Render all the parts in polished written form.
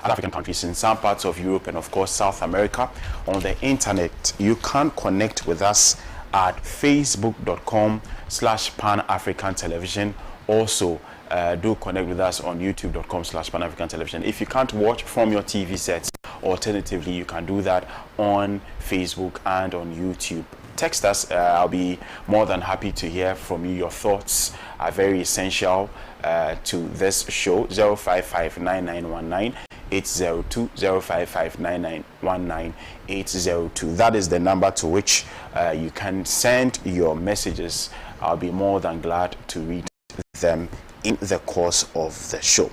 other African countries, in some parts of Europe, and of course South America. On the internet, you can connect with us at facebook.com/Pan-African Television. Also, do connect with us on youtube.com/Pan-African Television. If you can't watch from your TV sets, alternatively, you can do that on Facebook and on YouTube. Text us. I'll be more than happy to hear from you. Your thoughts are very essential to this show. 055-9919 802 055-9919 802. That is the number to which you can send your messages. I'll be more than glad to read them in the course of the show.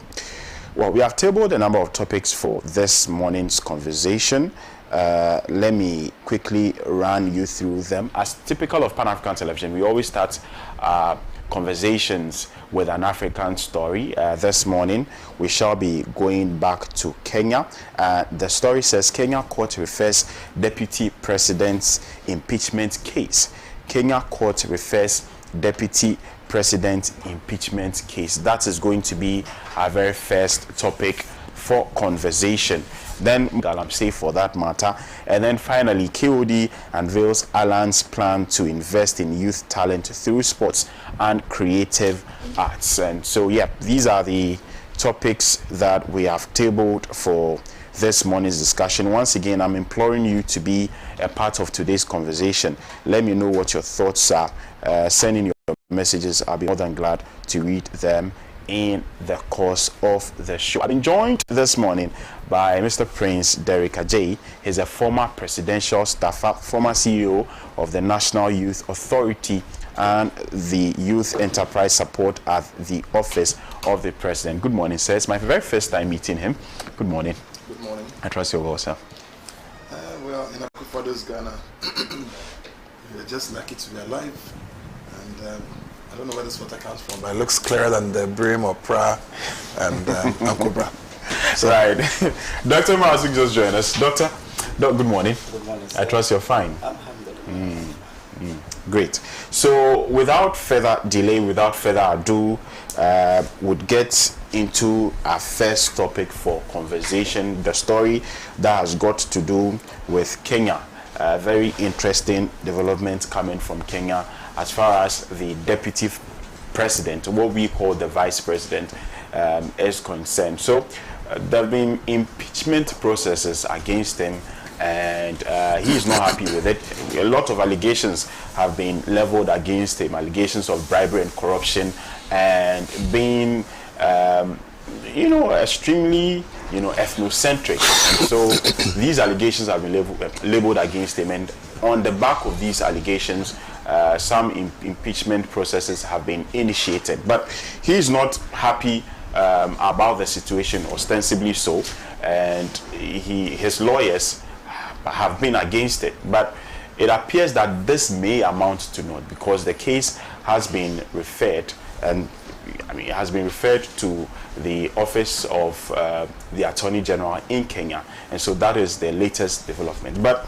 Well, we have tabled a number of topics for this morning's conversation. Let me quickly run you through them. As typical of Pan-African Television, we always start conversations with an African story. This morning, we shall be going back to Kenya. The story says Kenya court refers Deputy President's impeachment case. Kenya court refers Deputy President impeachment case. That is going to be our very first topic for conversation. Then Galamsey for that matter. And then finally, KOD unveils Alan's plan to invest in youth talent through sports and creative arts. And so, yeah, these are the topics that we have tabled for this morning's discussion. Once again, I'm imploring you to be a part of today's conversation. Let me know what your thoughts are. Send in your messages. I'll be more than glad to read them in the course of the show. I've been joined this morning by Mr. Prince Derrick Adjei. He's a former presidential staffer, former CEO of the National Youth Authority and the Youth Enterprise Support at the Office of the President. Good morning, sir. It's my very first time meeting him. Good morning. Good morning. I trust you're well, sir. Well, in Akufo-Addo's Ghana, we're just lucky to be alive. And I don't know where this water comes from, but it looks clearer than the Brim or Pra and Ankobra. So, right. Dr. Marasuk just joined us. Doctor, good morning. Good morning, sir. I trust you're fine. Alhamdulillah. Great. So, without further delay, without further ado, would get into our first topic for conversation, the story that has got to do with Kenya. Very interesting development coming from Kenya as far as the deputy president, what we call the vice president, is concerned. So there have been impeachment processes against him, and he is not happy with it. A lot of allegations have been leveled against him, allegations of bribery and corruption, and being extremely ethnocentric. And so these allegations have been labeled against him, and on the back of these allegations, some impeachment processes have been initiated. But he is not happy about the situation, ostensibly so, and his lawyers have been against it. But it appears that this may amount to naught, because the case has been referred, and it has been referred to the office of the Attorney General in Kenya, and so that is the latest development. But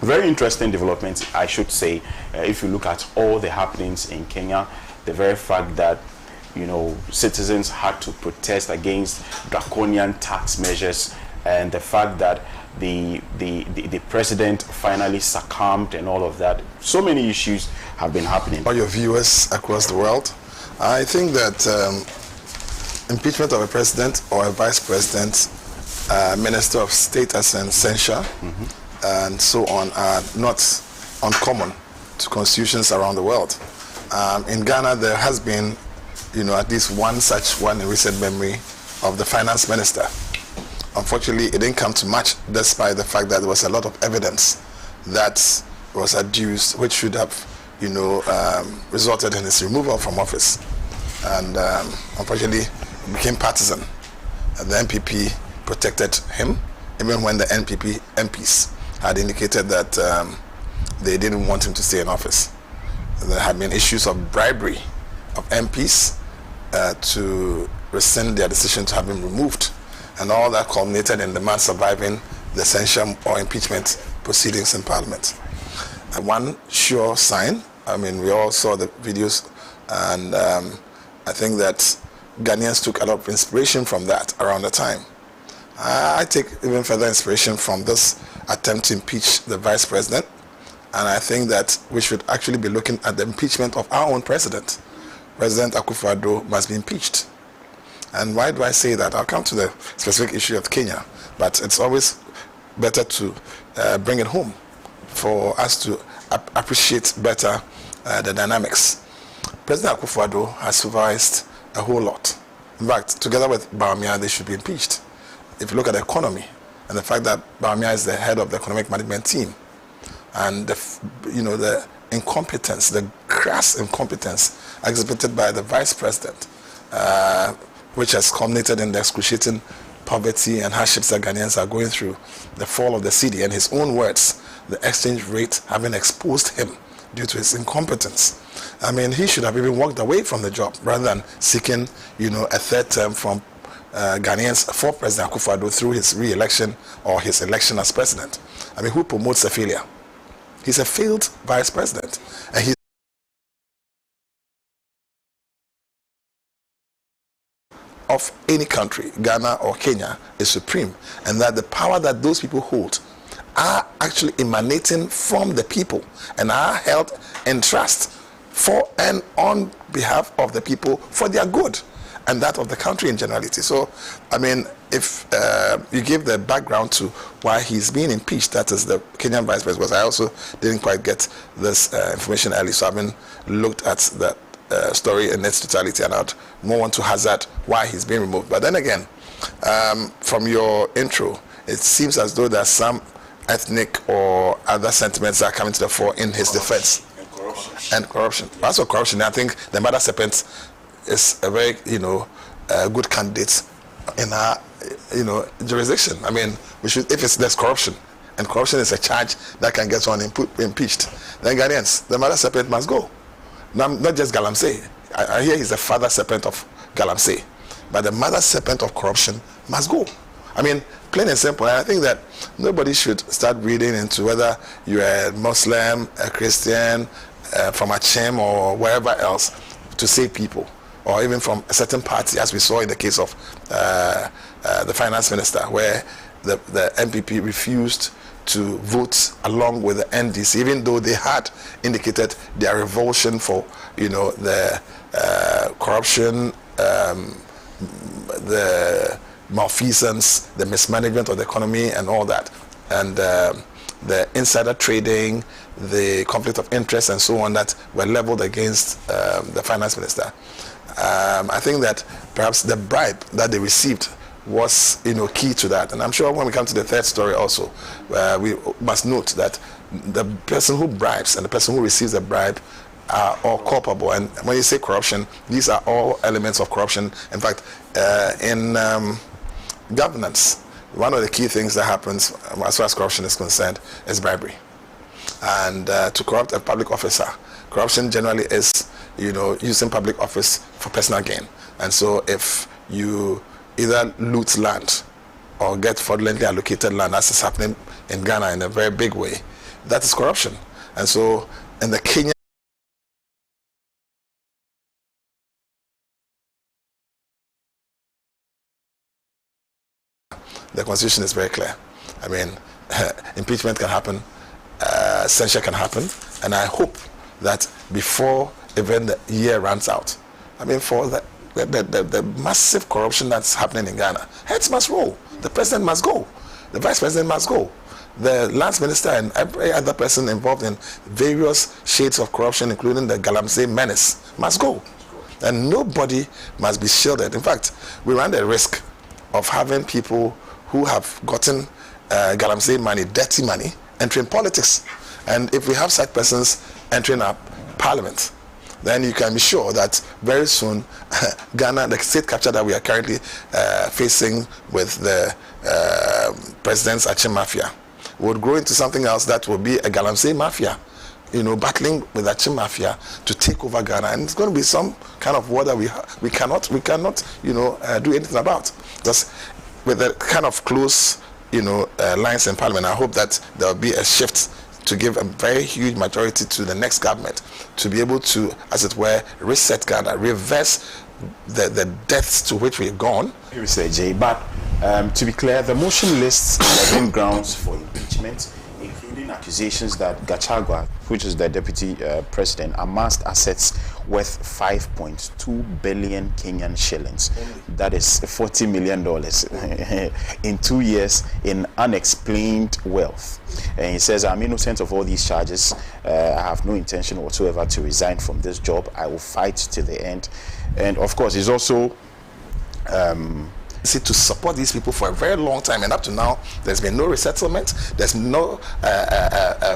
very interesting development, I should say, if you look at all the happenings in Kenya, the very fact that citizens had to protest against draconian tax measures, and the fact that the president finally succumbed, and all of that. So many issues have been happening. All your viewers across the world, I think that impeachment of a president or a vice president, minister of state as an censure, and so on, are not uncommon to constitutions around the world. In Ghana, there has been, at least one such one in recent memory of the finance minister. Unfortunately, it didn't come to much, despite the fact that there was a lot of evidence that was adduced, which should have, resulted in his removal from office. And unfortunately, it became partisan. And the NPP protected him, even when the NPP MPs had indicated that they didn't want him to stay in office. There had been issues of bribery of MPs to rescind their decision to have him removed. And all that culminated in the man surviving the censure or impeachment proceedings in Parliament. And one sure sign, we all saw the videos, and I think that Ghanaians took a lot of inspiration from that around the time. I take even further inspiration from this attempt to impeach the vice president, and I think that we should actually be looking at the impeachment of our own president. President Akufo-Addo must be impeached. And why do I say that? I'll come to the specific issue of Kenya, but it's always better to bring it home for us to appreciate better the dynamics. President Akufo-Addo has supervised a whole lot. In fact, together with Bawumia, they should be impeached. If you look at the economy and the fact that Bawumia is the head of the economic management team, and the incompetence, the crass incompetence exhibited by the vice president, which has culminated in the excruciating poverty and hardships that Ghanaians are going through, the fall of the cedi, and his own words, the exchange rate having exposed him due to his incompetence. I mean, he should have even walked away from the job rather than seeking, a third term from Ghanaians for President Akufo-Addo through his re-election or his election as president. I mean, who promotes a failure? He's a failed vice president, and he's of any country, Ghana or Kenya, is supreme, and that the power that those people hold are actually emanating from the people and are held in trust for and on behalf of the people for their good and that of the country in generality. So, I mean, if you give the background to why he's being impeached, that is the Kenyan vice president, because I also didn't quite get this information early, so I haven't looked at that story in its totality, and I'd more want to hazard why he's being removed. But then again, from your intro, it seems as though there's some ethnic or other sentiments that are coming to the fore in his defense. And corruption. Also corruption, I think the mother serpent is a very, good candidate in our, jurisdiction. I mean, we should, if there's corruption, and corruption is a charge that can get someone impeached, then Ghanaians, the mother serpent must go. Not just Galamsey. I hear he's the father serpent of Galamsey, but the mother serpent of corruption must go. I mean, plain and simple. And I think that nobody should start reading into whether you're a Muslim, a Christian, from a Chem or wherever else to save people, or even from a certain party, as we saw in the case of the finance minister, where the MPP refused to vote along with the NDC, even though they had indicated their revulsion for, the corruption, the malfeasance, the mismanagement of the economy and all that, and the insider trading, the conflict of interest and so on that were leveled against the finance minister. I think that perhaps the bribe that they received was key to that, and I'm sure when we come to the third story also, we must note that the person who bribes and the person who receives a bribe are all culpable. And when you say corruption, these are all elements of corruption. In fact, in governance, one of the key things that happens as far as corruption is concerned is bribery. And to corrupt a public officer, corruption generally is using public office for personal gain. And so if you either loot land or get fraudulently allocated land, as is happening in Ghana in a very big way, that is corruption. And so in the Kenyan the constitution is very clear. I mean, impeachment can happen, censure can happen, and I hope that before even the year runs out, I mean, for the massive corruption that's happening in Ghana, heads must roll. The president must go. The vice president must go. The lands minister and every other person involved in various shades of corruption, including the Galamsey menace, must go. And nobody must be shielded. In fact, we run the risk of having people who have gotten Galamsey money, dirty money, entering politics. And if we have such persons entering our parliament, then you can be sure that very soon Ghana, the state capture that we are currently facing with the president's Achim Mafia, would grow into something else that will be a Galamsey Mafia, battling with Achim Mafia to take over Ghana. And it's going to be some kind of war that we cannot do anything about. Just with the kind of close lines in parliament, I hope that there will be a shift to give a very huge majority to the next government to be able to, as it were, reset Ghana, reverse the deaths to which we've gone. You say, Jay, but To be clear, the motion lists 11 grounds for impeachment, including accusations that Gachagua, which is the deputy president, amassed assets worth 5.2 billion Kenyan shillings. That is $40 million in 2 years in unexplained wealth. And he says, I'm innocent of all these charges. I have no intention whatsoever to resign from this job. I will fight to the end. And of course, he's also to support these people for a very long time, and up to now there's been no resettlement, there's no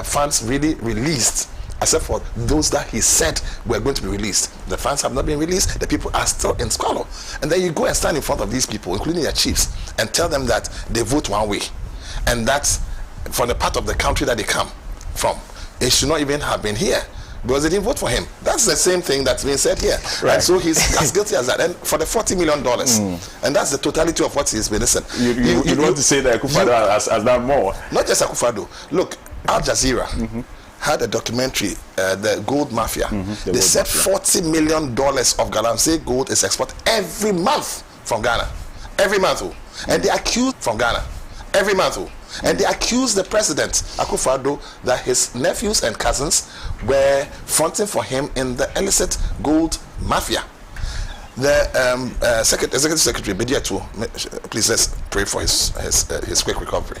funds really released, except for those that he said were going to be released. The funds have not been released, the people are still in squalor. And then you go and stand in front of these people, including their chiefs, and tell them that they vote one way, and that's from the part of the country that they come from. It should not even have been here, because they didn't vote for him. That's the same thing that's being said here. Right. And so he's as guilty as that. And for the $40 million, and that's the totality of what he's been listening. You want to say that Akufo-Addo has done more? Not just Akufo-Addo. Look, Al Jazeera had a documentary, the gold mafia. They said $40 million of Galamsey gold is exported every month from Ghana. Every month. And they accused from Ghana. Every month. And they accused the president, Akufo-Addo, that his nephews and cousins were fronting for him in the illicit gold mafia. The executive secretary, Bediatu, please let's pray for his quick recovery,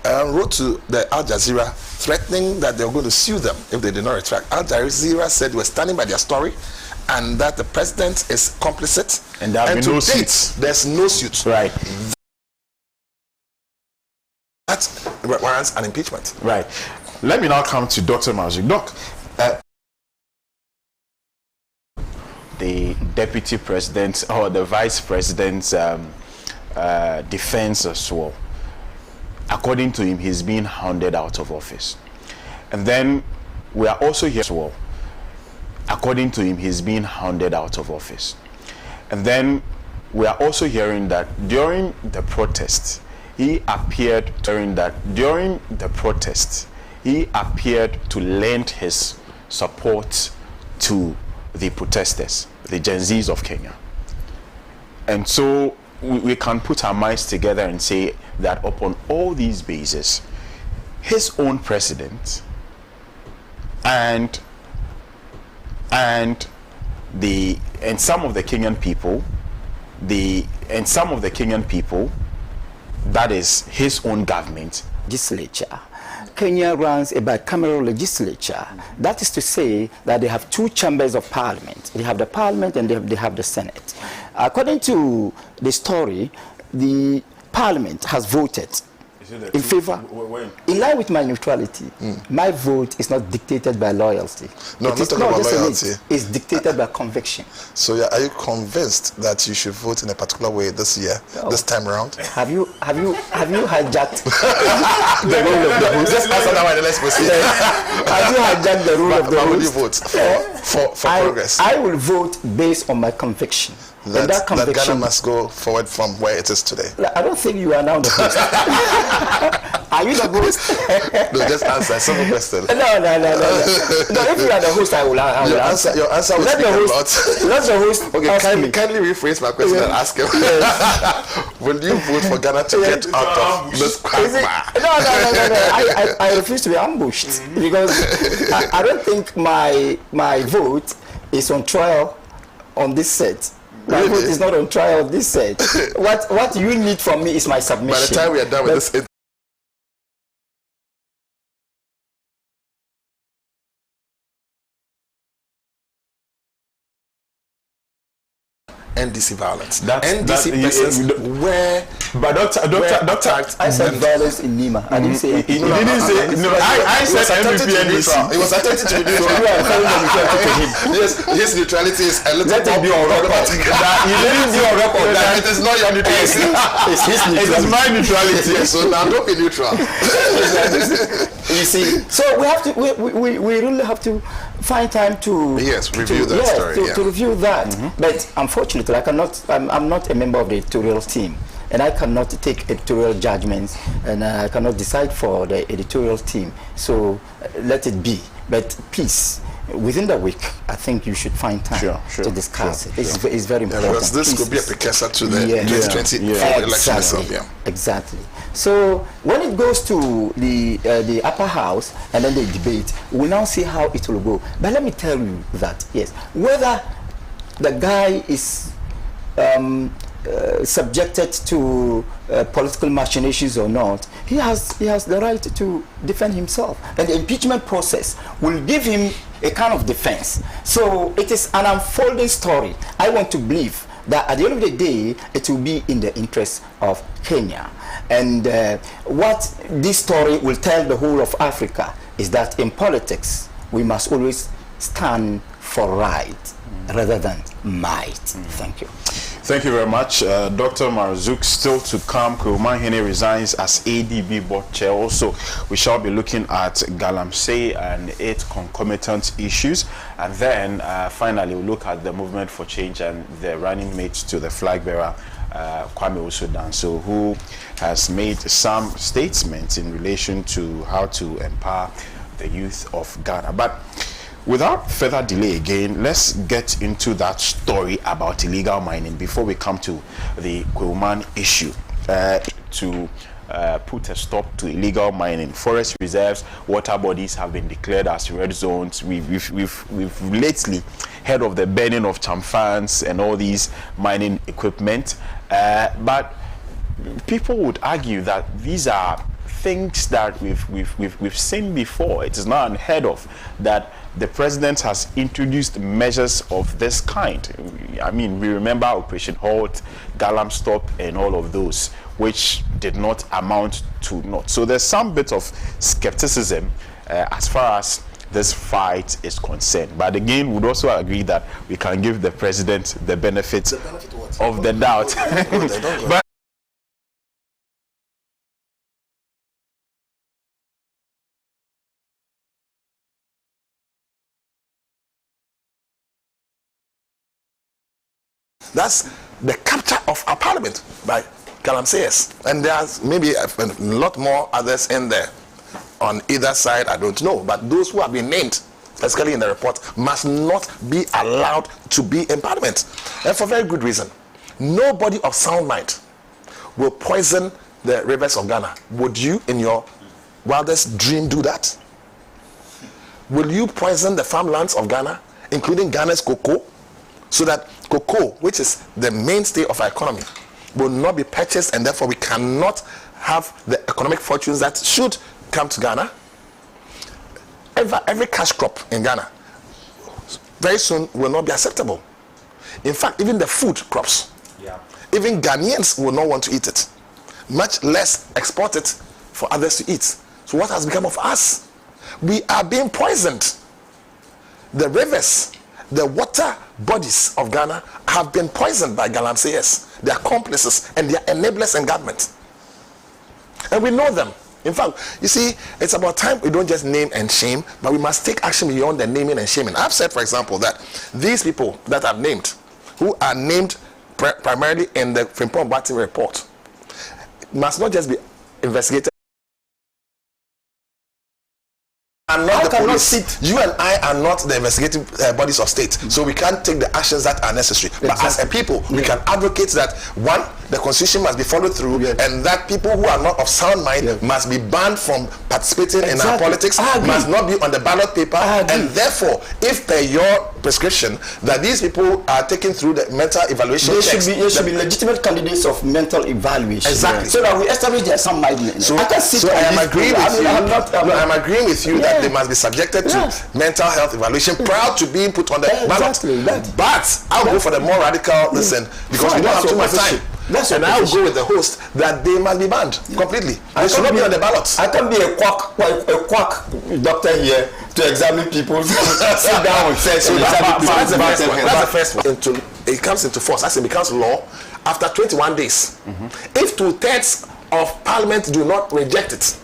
wrote to the Al Jazeera threatening that they were going to sue them if they did not retract. Al Jazeera said they were standing by their story and that the president is complicit. And there have been no suits. There's no suit. Right. That warrants an impeachment. Right. Let me now come to Dr. Mazik. Doc, the deputy president or the vice president's defense as well. According to him, he's being hounded out of office. And then we are also here as well. According to him, he's being hounded out of office. And then we are also hearing that during the protest, he appeared to lend his support to the protesters, the Gen Zs of Kenya. And so we can put our minds together and say that upon all these bases, his own president and some of the Kenyan people, that is his own government. Legislature. Kenya runs a bicameral legislature. That is to say that they have two chambers of parliament. They have the parliament and they have the Senate. According to the story, the parliament has voted in favor, in line with my neutrality. My vote is not dictated by loyalty. No, I'm not talking about loyalty. It's dictated by conviction. So are you convinced that you should vote in a particular way this year, this time around? Have you hijacked the rule of the host? Just answer that one, let's proceed. Have you hijacked the rule of the host? How would you vote for progress? I will vote based on my conviction. That Ghana must go forward from where it is today. I don't think you are now the host. Are you the host? No, just answer. Simple question. No. If you are the host, I will answer. Your answer will speak about. Let the host. Okay, kindly rephrase my question and ask him. Will you vote for Ghana to get out of this quagmire? No. I refuse to be ambushed because I don't think my vote is on trial on this set. My vote is not on trial on this set. What you need from me is my submission. By the time we are done with this NDC violence. NDC persons where. But doctor, I said violence in Nima. I didn't say. He didn't say. No, I said MVP NDC. It was attempted to be neutral. So you are calling the neutrality to him. Yes, his neutrality is a little bit on record. You didn't be on record. It is not your neutrality. It's his neutrality. It is my neutrality. Yes, so now don't be neutral. You see, so we have to. We really have to find time to review that story. To review that. But unfortunately, I'm not a member of the editorial team, and I cannot take editorial judgments, and I cannot decide for the editorial team. So let it be. But please, within the week, I think you should find time to discuss it. It's very important. Because this could be a precursor to the 2020 election itself. Exactly. So when it goes to the upper house and then the debate, we now see how it will go. But let me tell you that, yes, whether the guy is subjected to political machinations or not, he has the right to defend himself, and the impeachment process will give him a kind of defense. So it is an unfolding story. I want to believe that at the end of the day, it will be in the interest of Kenya. And what this story will tell the whole of Africa is that in politics, we must always stand for right rather than might. Thank you. Thank you very much. Dr. Marzouk, still to come, Kwame Hene resigns as ADB board chair. Also, we shall be looking at Galamsey and its concomitant issues. And then, finally, we'll look at the movement for change and the running mate to the flag bearer, Kwame Osudanso, who has made some statements in relation to how to empower the youth of Ghana. But without further delay again, let's get into that story about illegal mining before we come to the Kweuman issue. To put a stop to illegal mining, forest reserves, water bodies have been declared as red zones. We've lately heard of the burning of chamfans and all these mining equipment, but people would argue that these are things that we've seen before. It is not unheard of that the president has introduced measures of this kind. I mean, we remember Operation Halt, Galam Stop, and all of those, which did not amount to naught. So there's some bit of skepticism as far as this fight is concerned. But again, we'd also agree that we can give the president the benefit of the doubt. But that's the capture of our parliament by Galamseyers. And there's maybe a lot more others in there on either side, I don't know. But those who have been named, especially in the report, must not be allowed to be in parliament. And for very good reason. Nobody of sound mind will poison the rivers of Ghana. Would you, in your wildest dream, do that? Will you poison the farmlands of Ghana, including Ghana's cocoa, so that cocoa, which is the mainstay of our economy, will not be purchased, and therefore we cannot have the economic fortunes that should come to Ghana? Every cash crop in Ghana very soon will not be acceptable. In fact, even the food crops, even Ghanaians will not want to eat it, much less export it for others to eat. So what has become of us? We are being poisoned. The rivers, the water bodies of Ghana have been poisoned by Galamseyers, their accomplices and their enablers in government. And we know them. In fact, you see, it's about time we don't just name and shame, but we must take action beyond the naming and shaming. I've said, for example, that these people that I've named, who are named primarily in the Frimpong Batting report, must not just be investigated. And not the police. You and I are not the investigative bodies of state, so we can't take the actions that are necessary. But as a people, we can advocate that, one, the constitution must be followed through, and that people who are not of sound mind must be banned from participating in our politics, must not be on the ballot paper, and therefore, if per your prescription that these people are taken through the mental evaluation, they should be legitimate candidates of mental evaluation. Exactly. So that we establish their sound mindedness. So I am agreeing with you. I'm agreeing with you that they must be subjected to mental health evaluation prior to being put on the ballot. But I'll go for the more radical listen, because we don't have too much time. And I'll go with the host that they must be banned completely. They should not be on the ballot. I can be a quack doctor here to examine people. Sit down and say, so that's the first one. It comes into force, as it becomes law, after 21 days. If 2/3 of parliament do not reject it,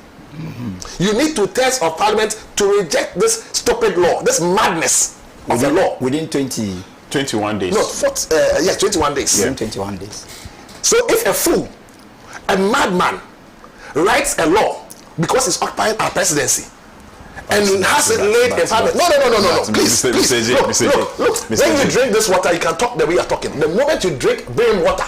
you need 2/3 of parliament to reject this stupid law, this madness of the law. Within 21 days. No, 21 days. Within 21 days. So if a fool, a madman, writes a law because he's occupying our presidency, and has it laid in Parliament. No. Please. Look. When you drink this water, you can talk the way you're talking. The moment you drink brim water,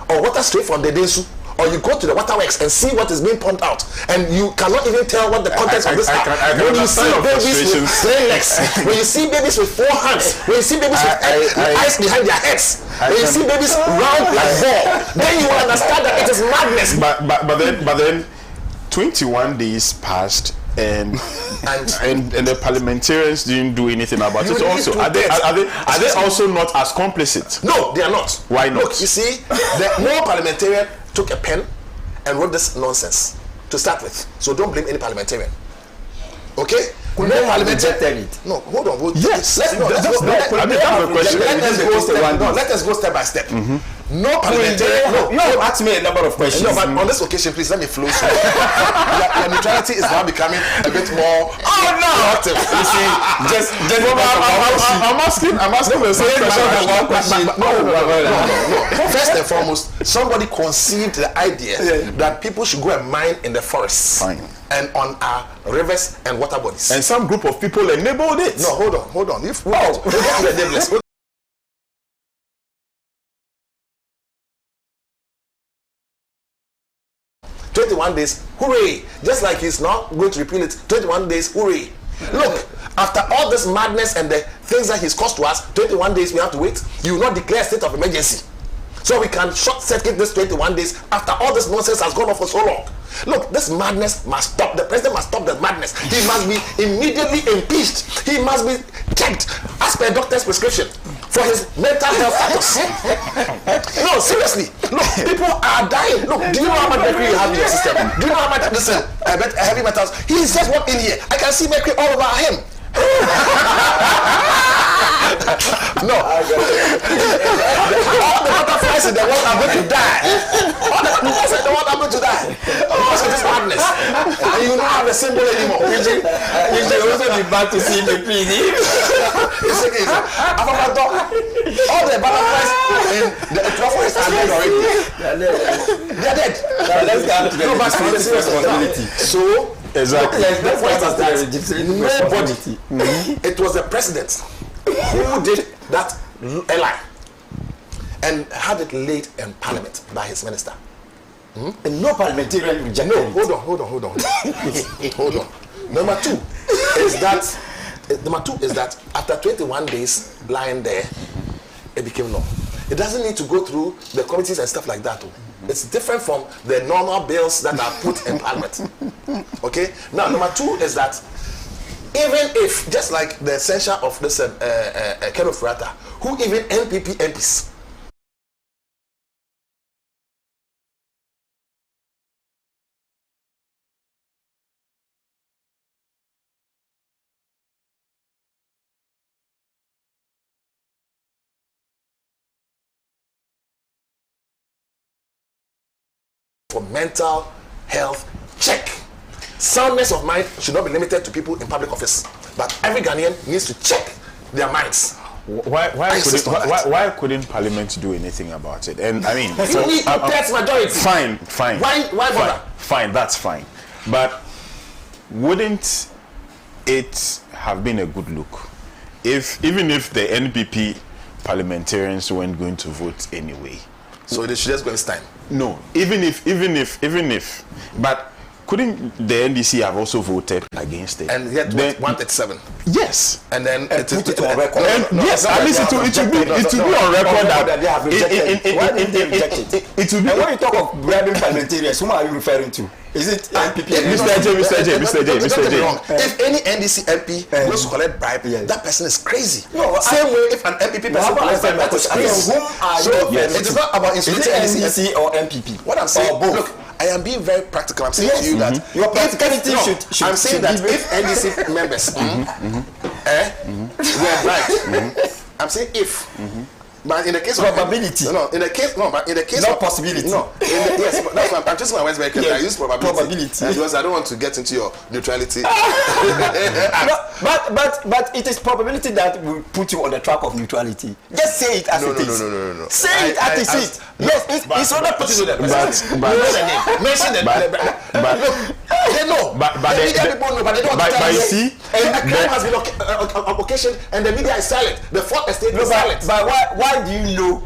or water straight from the Desu, or you go to the waterworks and see what is being pumped out, and you cannot even tell what the contents of this are. When you see babies with 3 legs, when you see babies with 4 hands, when you see babies with eyes behind their heads, when you see babies round like ball, then you will understand that it is madness. But then 21 days passed, and the parliamentarians didn't do anything about it. Also, are they also not as complicit? No, they are not. Why not? Look, you see, no parliamentarian took a pen and wrote this nonsense to start with. So don't blame any parliamentarian. Okay? No parliamentarian. No, hold on. Yes. Let us go step by step. No parliamentarian. No, you have asked me a number of questions. No, but on this occasion, please let me flow. Your neutrality is now becoming a bit more. Active. You see, I'm asking the same question. No. First and foremost, somebody conceived the idea that people should go and mine in the forests. Fine. And on our rivers and water bodies. And some group of people enabled it. No, hold on. If we get to the enablers. 21 days, hooray! Just like he's not going to repeal it, 21 days, hooray! Look, after all this madness and the things that he's caused to us, 21 days we have to wait. You will not declare a state of emergency. So we can short circuit this 21 days after all this nonsense has gone on for so long. Look, this madness must stop. The president must stop the madness. He must be immediately impeached. He must be checked as per doctor's prescription for his mental health status. No, seriously. Look, people are dying. Look, do you know how much mercury you have in your system? Do you know how much heavy metals? He just walked in here. I can see mercury all over him. No. All the butterflies in the world are going to die. All the butterflies in the world are going to die because of this madness. And you don't have a symbol anymore. You should also be back to see the PD. All the butterflies in the forest are dead already. They are dead. Let's get to the responsibility. So, exactly. Nobody. It was the president who did that lie and had it laid in Parliament by his minister. And no parliamentarian rejected it. Hold on. Hold on. Number two is that after 21 days lying there, it became law. It doesn't need to go through the committees and stuff like that. It's different from the normal bills that are put in Parliament. Okay? Now, number two is that even if, just like the censure of this Ken Ofurata, who even NPP MPs, for mental health check. Soundness of mind should not be limited to people in public office, but every Ghanaian needs to check their minds. Why couldn't Parliament do anything about it? And I mean, you need two-thirds majority. Fine. Why bother? Fine, that's fine. But wouldn't it have been a good look even if the NPP parliamentarians weren't going to vote anyway? So they should just go and stand. No, even if, but couldn't the NDC have also voted against it? And yet 137. Yes. And then it put it on record. Yes, at least it will be on record that they have rejected it. Why didn't they reject it? It will be. And when you talk of grabbing parliamentarians, whom are you referring to? Is it NPP? Mr. J. If any NDC MP goes to collect bribe, that person is crazy. Same way if an MPP person collects bribe, that is crazy. Whom are you referring to? It is not about insulting NDC or MPP. What I'm saying, look, I am being very practical. I'm saying to you that your practicality should I'm saying that if NDC members were bribed, I'm saying if. But in the case probability. But in the case not possibility. No. Yes, but that's why I'm just my words very carefully. I use probability. Because I don't want to get into your neutrality. but it is probability that will put you on the track of neutrality. Just say it as it is. No. Say it as it is. Yes, it's not put it on the mention the They know. But the media people know, but they don't want to tell you. See, and a crime has been occasioned, and the media is silent. The fourth estate is silent. But why do you know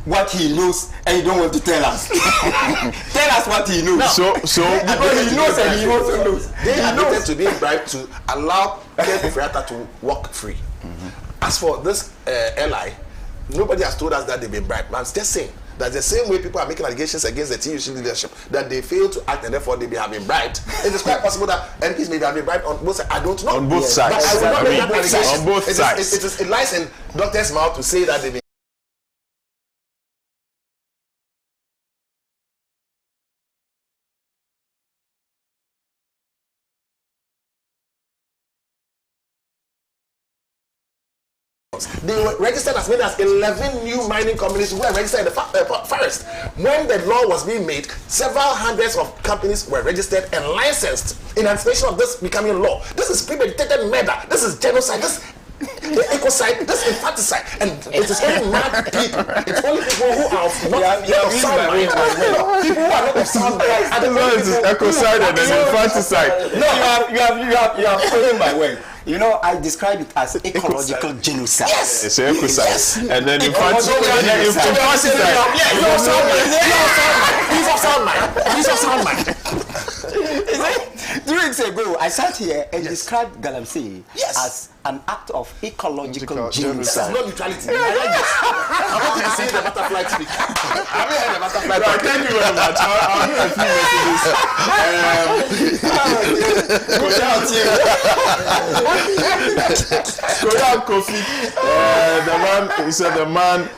what he knows and you don't want to tell us? Tell us what he knows. So because he knows and he also knows. They admitted to being bribed to allow Ken Ofori-Atta to walk free. As for this ally, nobody has told us that they've been bribed. I'm just saying that the same way people are making allegations against the TUC leadership that they failed to act and therefore they may have been bribed. It is quite possible that MPs may have been bribed on both sides. I don't know. On both sides. But I will not make that allegation. On both sides. It lies in doctor's mouth to say that they've been. They were registered as many as 11 new mining companies who were registered in the forest. When the law was being made, several hundreds of companies were registered and licensed in anticipation of this becoming law. This is premeditated murder. This is genocide. This is ecocide. This is infanticide. And it is only mad people. It's only people who are not of sound mind. People who are not of sound mind. This is ecocide and then infanticide. No, you have stolen my word. You know, I describe it as ecological genocide. Yes. It's ecocide. Yes. And then infanticide. He's of sound mind. He's of sound mind. 3 weeks ago, I sat here and described Galamsey as an act of ecological genocide. This is not neutrality. I like this. I want you to see the butterfly speak. Have you heard the butterfly speak? Thank you very much. I'll do a few messages. The man, he said the man,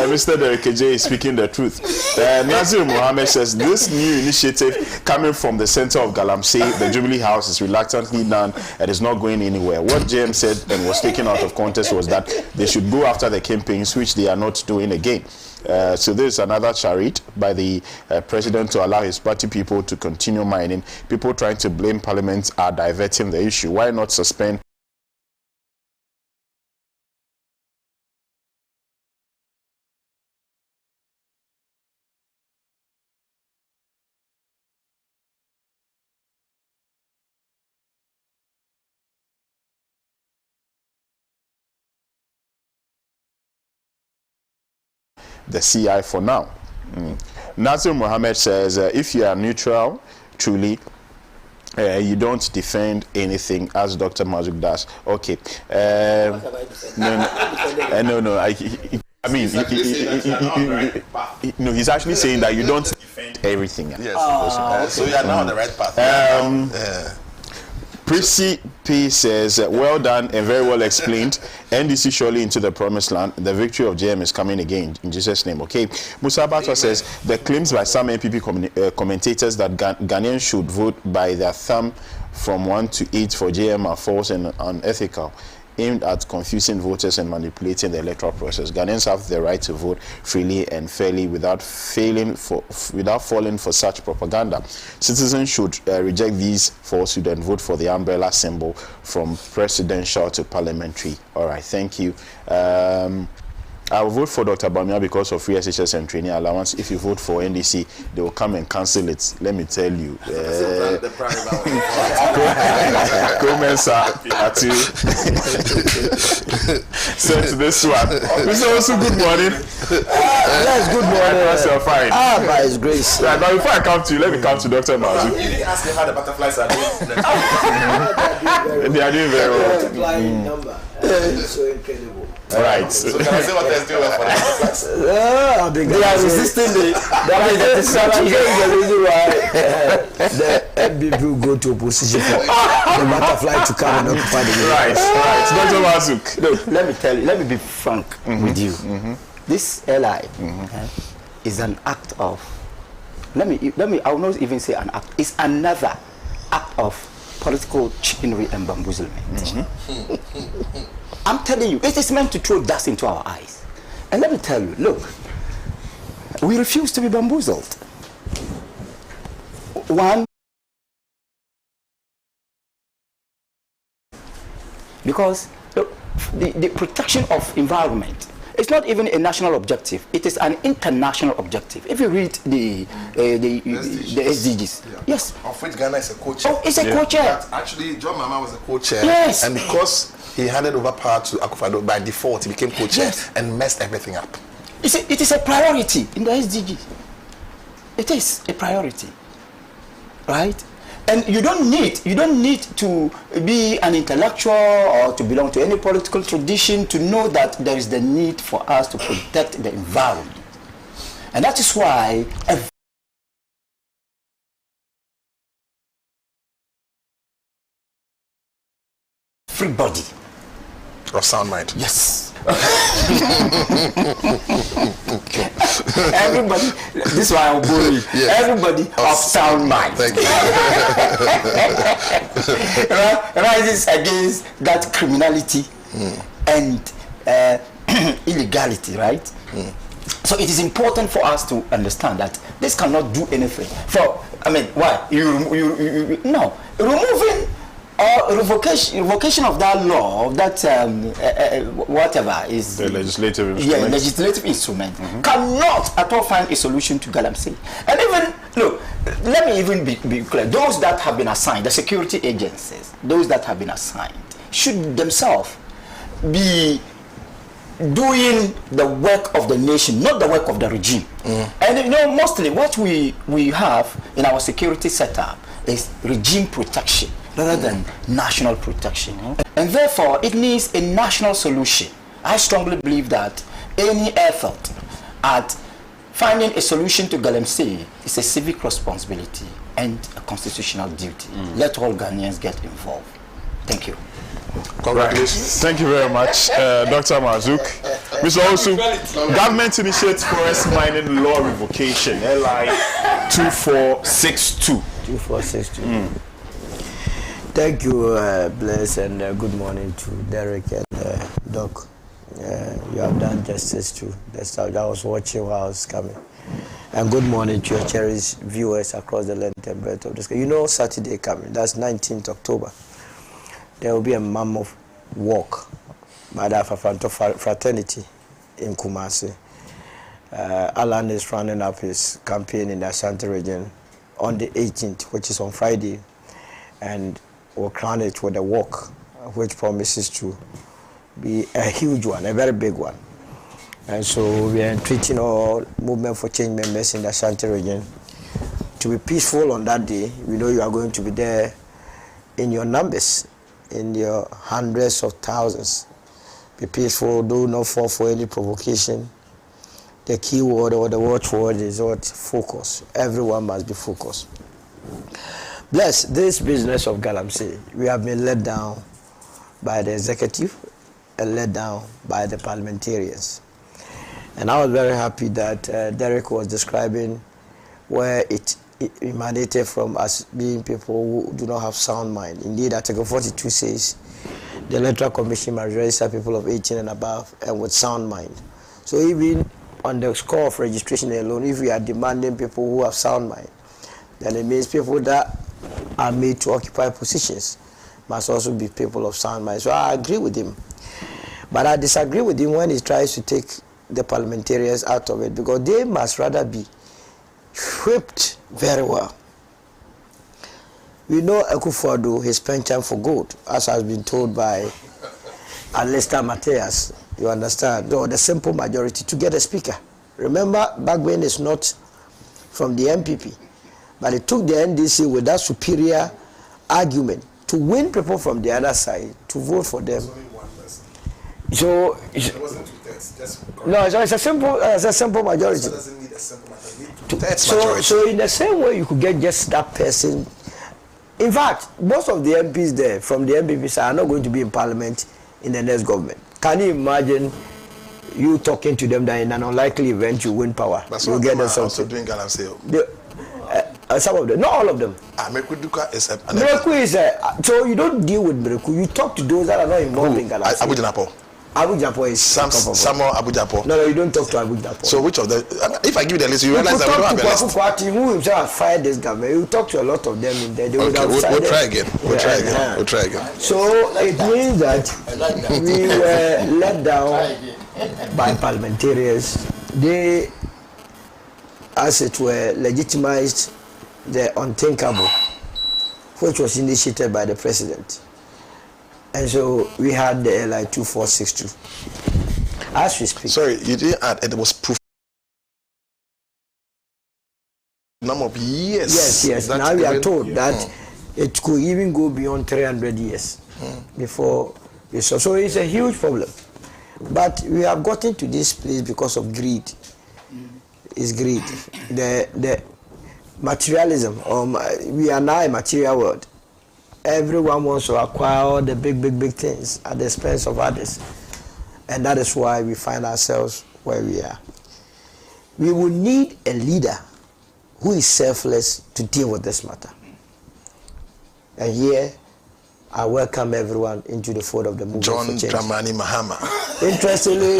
Mr. Derek J is speaking the truth. Nazir Mohammed says this new initiative coming from the center of Galamsey, the Jubilee House, is reluctantly done and is not going anywhere. What JM said and was taken out of context was that they should go after the campaigns, which they are not doing again. So this is another charade by the president to allow his party people to continue mining. People trying to blame Parliament are diverting the issue. Why not suspend the CI for now? Nazir Mohammed says if you are neutral, truly, you don't defend anything as Dr. Mazuk does. Okay. No. I mean, no, he's actually saying that you don't defend everything. Yes. So you are now on the right path. Prissy P says, well done and very well explained. NDC surely into the promised land. The victory of JM is coming again in Jesus' name. Okay. Musa Bato says the claims by some NPP commentators that Ghanaians should vote by their thumb from 1 to 8 for JM are false and unethical, aimed at confusing voters and manipulating the electoral process. Ghanaians have the right to vote freely and fairly without falling for such propaganda. Citizens should reject these falsehoods and vote for the umbrella symbol from presidential to parliamentary. All right, thank you. I will vote for Dr. Bamia because of free SHS and training allowance. If you vote for NDC, they will come and cancel it. Let me tell you. Send to this one. Mr. Also, good morning. Yes, good morning. You're fine. By His grace. Right, now, before I come to you, let me come to Dr. Mazu. You didn't ask him how the butterflies are doing. They are doing very well. Number. It's so incredible. Right. So can I say what they're doing for the butterflies? They are resisting the reason why the MPP go to opposition for the butterfly to come and occupy the Right. Dr. Mazuk. Look, let me tell you, let me be frank with you. This LI is an act of, let me, I will not even say an act, it's another act of political chicanery and bamboozlement. I'm telling you, it is meant to throw dust into our eyes. And let me tell you, look, we refuse to be bamboozled. One, because look, the protection of environment it's not even a national objective. It is an international objective. If you read the SDGs, Yeah. yes. Of which Ghana is a co-chair. Oh, it's a co-chair. But actually, John Mahama was a co-chair. Yes. And because he handed over power to Akufo-Addo, by default, he became co-chair Yes. and messed everything up. It is a priority in the SDGs. It is a priority, right? And you don't need to be an intellectual or to belong to any political tradition to know that there is the need for us to protect the environment. And that is why everybody Of sound mind. yes. Everybody, this is why I'm bullying. Yes. Everybody of sound mind. Thank you. Rises against that criminality and illegality, right? So it is important for us to understand that this cannot do anything. Why? No. Removing or revocation of that law, that whatever is the legislative instrument. Yeah, legislative instrument cannot at all find a solution to Galamsey. And even look, let me even be clear. Those that have been assigned, the security agencies, those that have been assigned, should themselves be doing the work of the nation, not the work of the regime. And mostly what we have in our security setup is regime protection rather than national protection. And therefore, it needs a national solution. I strongly believe that any effort at finding a solution to Galamsey is a civic responsibility and a constitutional duty. Let all Ghanaians get involved. Thank you. Congratulations. Thank you very much, Dr. Mazouk. Mr. Osu, government initiates forest mining law revocation, LI 2462. 2462. Thank you, Bless, and good morning to Derek and Doc. You have done justice to the stuff that I was watching while I was coming. And good morning to your cherished viewers across the length and breadth of the sky. Saturday coming, that's 19th October. There will be a mammoth walk by the Afafanto fraternity in Kumasi. Alan is running up his campaign in the Ashanti region on the 18th, which is on Friday, and we'll crown it with a walk, which promises to be a huge one, a very big one. And so we are entreating all movement for change members in the Ashanti region to be peaceful on that day. We know you are going to be there in your numbers, in your hundreds of thousands. Be peaceful, do not fall for any provocation. The key word or the watchword is what? Focus. Everyone must be focused. Bless this business of Galamsey. We have been let down by the executive and let down by the parliamentarians. And I was very happy that Derek was describing where it emanated from us being people who do not have sound mind. Indeed, Article 42 says the Electoral Commission must register people of 18 and above and with sound mind. So even on the score of registration alone, if we are demanding people who have sound mind, then it means people that are made to occupy positions must also be people of sound mind. So I agree with him. But I disagree with him when he tries to take the parliamentarians out of it, because they must rather be whipped very well. We know Akufo-Addo, his penchant for gold, as has been told by Alistair Matthias. You understand? So the simple majority to get a speaker. Remember, back when it's not from the MPP, but it took the NDC with that superior argument to win people from the other side to vote for them. So it wasn't 2/3. No, so it's a simple majority. So it doesn't need a simple majority. So in the same way, you could get just that person. In fact, most of the MPs there from the MPP side are not going to be in parliament in the next government. Can you imagine you talking to them that in an unlikely event you win power? But you get them also doing Galamsey. Some of them, not all of them. Meku is a... Meku is so you don't deal with Meku. You talk to those that are not involved in Galamsey. Abu Janapo. Abu Japo is Samuel Abu Japo. No, you don't talk to Abu Japo. So which of the... If I give you the list, you realize that we don't have a list. Kwati, who himself has fired this government. You talk to a lot of them in there. They would have we'll try again. We'll try again. So it means that we were let down by parliamentarians. They, as it were, legitimized the unthinkable, which was initiated by the president. And so we had the LI 2462. As we speak. Sorry, you didn't add, it was proof. Number of years. Yes. Now we are told that it could even go beyond 300 years before we saw. So it's a huge problem. But we have gotten to this place because of greed. It's greed. The materialism. We are now a material world. Everyone wants to acquire all the big things at the expense of others. And that is why we find ourselves where we are. We will need a leader who is selfless to deal with this matter. And here, I welcome everyone into the fold of the movement John for change. Dramani Mahama. Interestingly,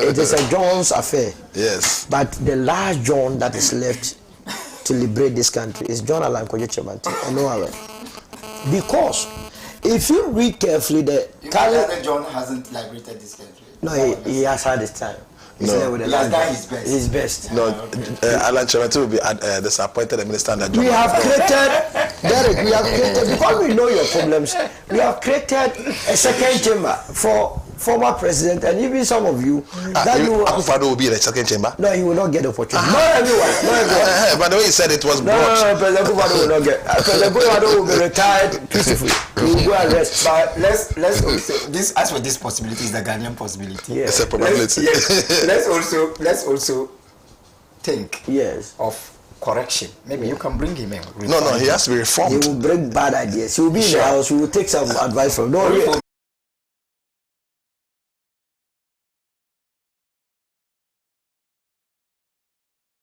it is a John's affair. Yes. But the last John that is left to liberate this country is John Allan Kojo Chemanti, and no other. Because if you read carefully the current John hasn't liberated this country. No, he has had his time. No. He has done his best. His best. No, Alan Chemanti will be disappointed the minister that John. We have created, Derek, we have created, because we know your problems, we have created a second chamber for former president and even some of you that you Akufo-Addo will be in the second chamber. No, he will not get the opportunity. Not everyone. But the way he said it was broad. No, President Akufo-Addo will not get. President Akufo-Addo will be retired peacefully. He will go and rest. But let's also this, as for this possibility, is the Ghanaian possibility. Yes. It's a probability. Let's also think of correction. Maybe you can bring him in. No, he has to be reformed. He will bring bad ideas. He will be in the house. We will take some advice from him.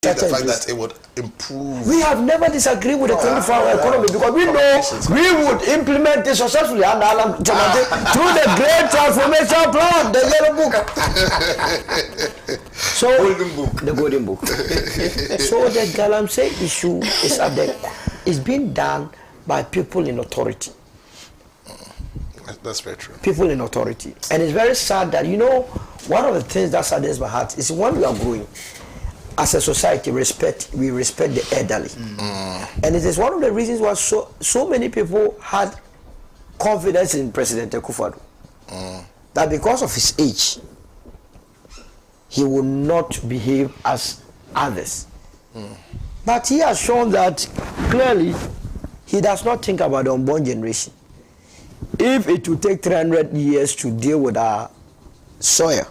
The fact that it would improve. We have never disagreed with the 24-hour economy because we know we would implement it successfully under Alan Chemanti through the great transformation plan, the yellow book. So golden book. The golden book. So the Galamsey issue is being done by people in authority. That's very true. People in authority. And it's very sad that, one of the things that saddens my heart is when we are growing. As a society, we respect the elderly. And it is one of the reasons why so many people had confidence in President Akufo-Addo. That because of his age, he will not behave as others. But he has shown that clearly he does not think about the unborn generation. If it will take 300 years to deal with our soil,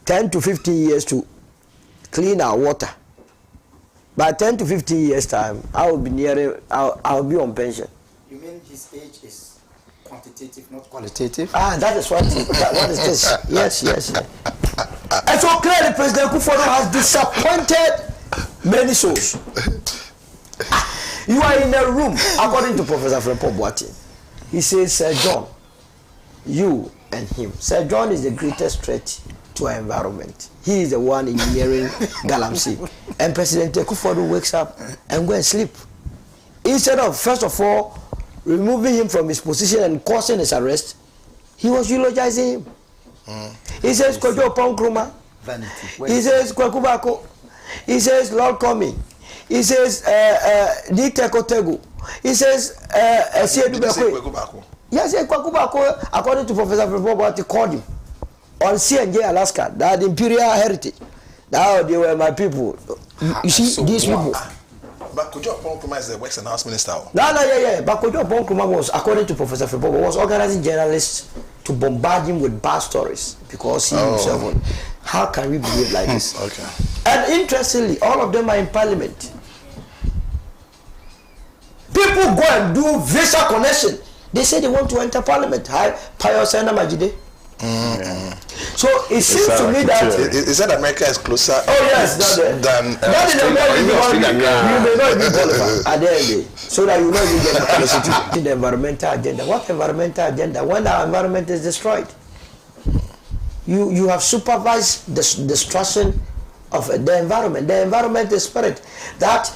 10 to 15 years to clean our water, by 10 to 15 years time, I will be I'll be on pension. You mean his age is quantitative, not qualitative? That is what is this? Yes. And so clearly President Akufo-Addo has disappointed many souls. You are in a room, according to Professor Frepo Boateng. He says, Sir John, you and him. Sir John is the greatest threat to our environment. He is the one engineering Galamsey. And President Akufo-Addo wakes up and go and sleep. Instead of, first of all, removing him from his position and causing his arrest, he was eulogizing him. He says, Kojo Ponkruma. He says, Kwakubako. He says, Lord Coming. He says, Dite Kotegu. He says, Kwakubako. Yes, Kwakubako, according to Professor Frepo, he called him on CNJ Alaska, that imperial heritage. Now they were my people. You see, so these people. But Kojo Ponkruma is the Works and House Minister. Yeah. But Kojo Ponkruma was, according to Professor Frepo, was organizing journalists to bombard him with bad stories because he himself was. How can we behave like this? Okay. And interestingly, all of them are in parliament. People go and do visa connection. They say they want to enter parliament. Hi, Pius Majide. So it seems to me that he said America is closer than that in America. You may not be qualified at the end, so that you know you get closer to the environmental agenda. What environmental agenda? When our environment is destroyed, you have supervised the destruction of the environment. The environment is spirit. That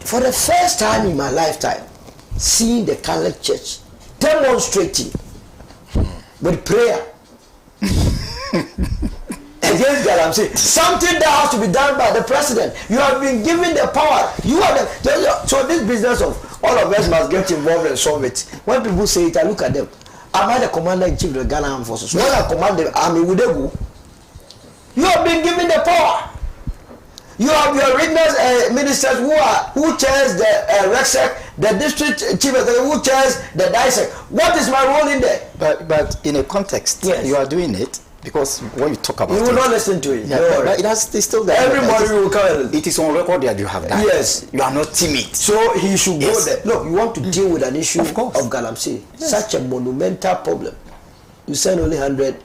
for the first time in my lifetime, seeing the Catholic Church demonstrating with prayer against Galamsey. Something that has to be done by the president. You have been given the power. You are the, so this business of all of us must get involved and solve it. When people say it, I look at them. Am I the commander-in-chief of the Ghana Armed Forces? When I command the army, would they go? You have been given the power. You have your regional ministers who chairs the RECSEC, the district chief who chairs the DISEC. What is my role in there? But in a context, yes, you are doing it because when you talk about you will not listen to it. Yeah, but it's still there. Everybody will come. It is on record that you have done. Yes, you are not timid. So he should go there. Look, you want to deal with an issue of Galamsey, such a monumental problem. You send only 100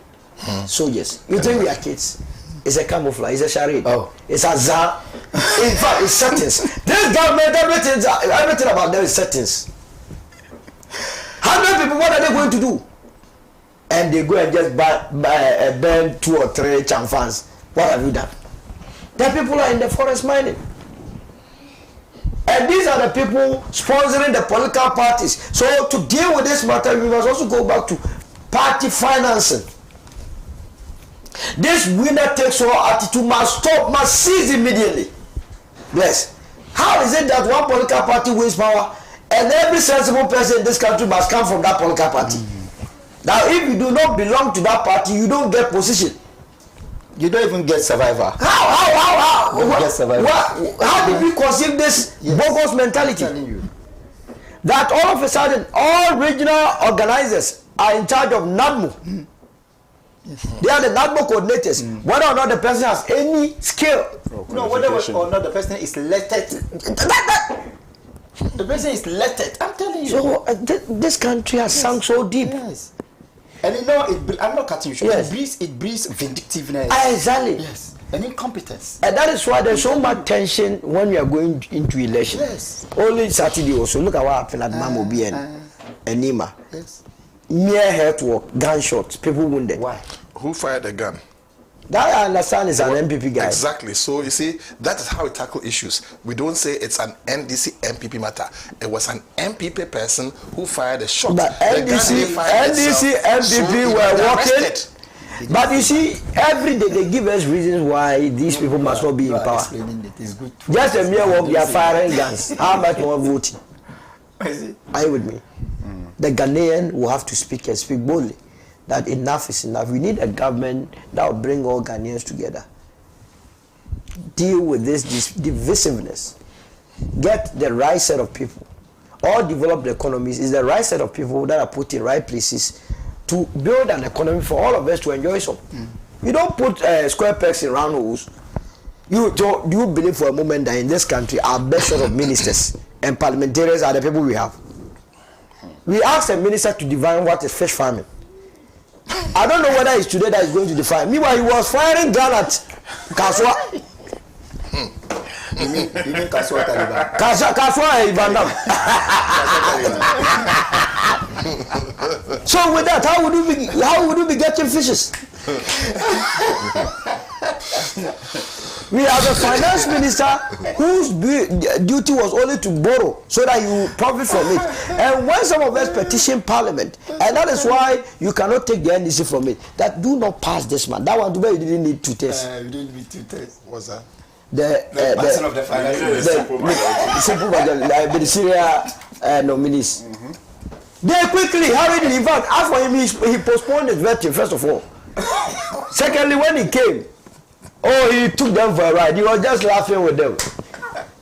soldiers. You think we are kids? It's a camouflage, it's a charade. Oh. It's a za. In fact, it's settings. This government, everything about them is settings. 100 people, what are they going to do? And they go and just burn 2 or 3 chamfans. What have you done? The people are in the forest mining. And these are the people sponsoring the political parties. So to deal with this matter, we must also go back to party financing. This winner takes all attitude must stop, must cease immediately. Yes. How is it that one political party wins power and every sensible person in this country must come from that political party? Now, if you do not belong to that party, you don't get position. You don't even get survivor. How? You get survivor. How did we conceive this bogus mentality? That all of a sudden, all regional organizers are in charge of NADMO. They are the NADMO coordinators. Whether or not the person has any skill. No, whether or not the person is elected. The person is elected. I'm telling you. So this country has sunk so deep. Yes. And you know, I'm not cutting you short. Yes. It breeds vindictiveness. Exactly. Yes. And incompetence. And that is why there's so much tension when you are going into election. Yes. Only Saturday also. Look at what happened at Mamobi and Nima. Yes. Mere headwork, gunshots, people wounded. Why? Who fired the gun? That I understand is an MPP guy. Exactly. So you see, that is how we tackle issues. We don't say it's an NDC MPP matter. It was an MPP person who fired a shot. But NDC MPP were working. But you see, every day they give us reasons why these people must not be in power. Just a mere work, they are firing guns. How much more voting? Are you with me? The Ghanaian will have to speak and speak boldly that enough is enough. We need a government that will bring all Ghanaians together. Deal with this divisiveness. Get the right set of people. All developed economies is the right set of people that are put in right places to build an economy for all of us to enjoy some. You don't put square pegs in round holes. Do you believe for a moment that in this country our best set of ministers and parliamentarians are the people we have? We asked a minister to define what is fish farming. I don't know whether it's today that he's going to define. Meanwhile, he was firing gun at Kaswa. You mean Kaswa Taliban? Kaswa Ibandam. So with that, how would you be getting fishes? We have a finance minister whose duty was only to borrow so that you profit from it. And when some of us petition parliament, and that is why you cannot take the NDC from it, that do not pass this man. That one to you didn't need 2 tests. You didn't need 2 tests. What's that? The person of the finance minister. The Syria nominees. They quickly, hurriedly, in fact, as for him, he postponed his vetting, first of all. Secondly, when he came, he took them for a ride. He was just laughing with them.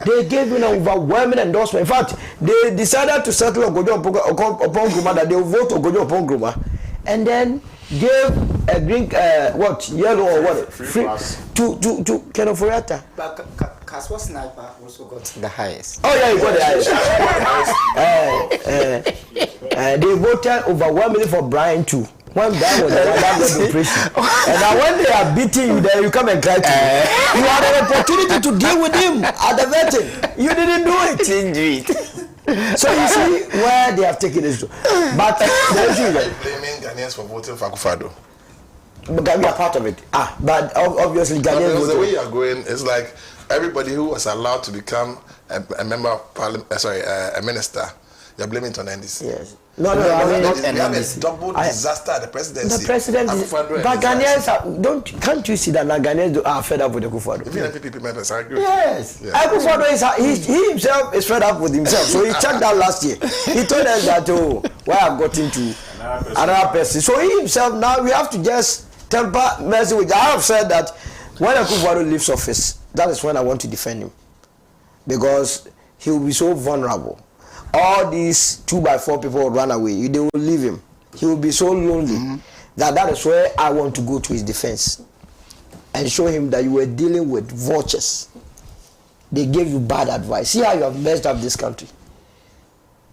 They gave him an overwhelming endorsement. In fact, they decided to settle Ogojo upon Gruma, that they will vote Ogojo upon Gruma, and then gave a drink, yellow or what? Free to Kenoforiata. But Kaswa Sniper also got the highest. Oh yeah, he got the highest. They voted overwhelmingly for Brian too. When that was the operation. And now when they are beating you, then you come and cry to me. You had an opportunity to deal with him at the vetting. You didn't do it. So you see where they have taken this to. But the issue is blaming Ghanaians for voting for Akufo-Addo. But we are part of it. But obviously Ghanaians. The way you are going is like everybody who was allowed to become a member of parliament, a minister, you're blaming it on NDC. Yes. No, we have NMDC. a double disaster at the presidency. The president is, but Ghanaians can't you see that Ghanaians are fed up with Akufo-Addo? Even NPP members are agree. Yes. Yeah. Akufo-Addo he himself is fed up with himself. So he checked out last year. He told us that, why I've got into another person. So he himself, now we have to just temper mercy with. I have said that when Akufo-Addo leaves office, that is when I want to defend him. Because he will be so vulnerable. All these 2x4 people will run away. They will leave him. He will be so lonely that is where I want to go to his defense and show him that you were dealing with vultures. They gave you bad advice. See how you have messed up this country.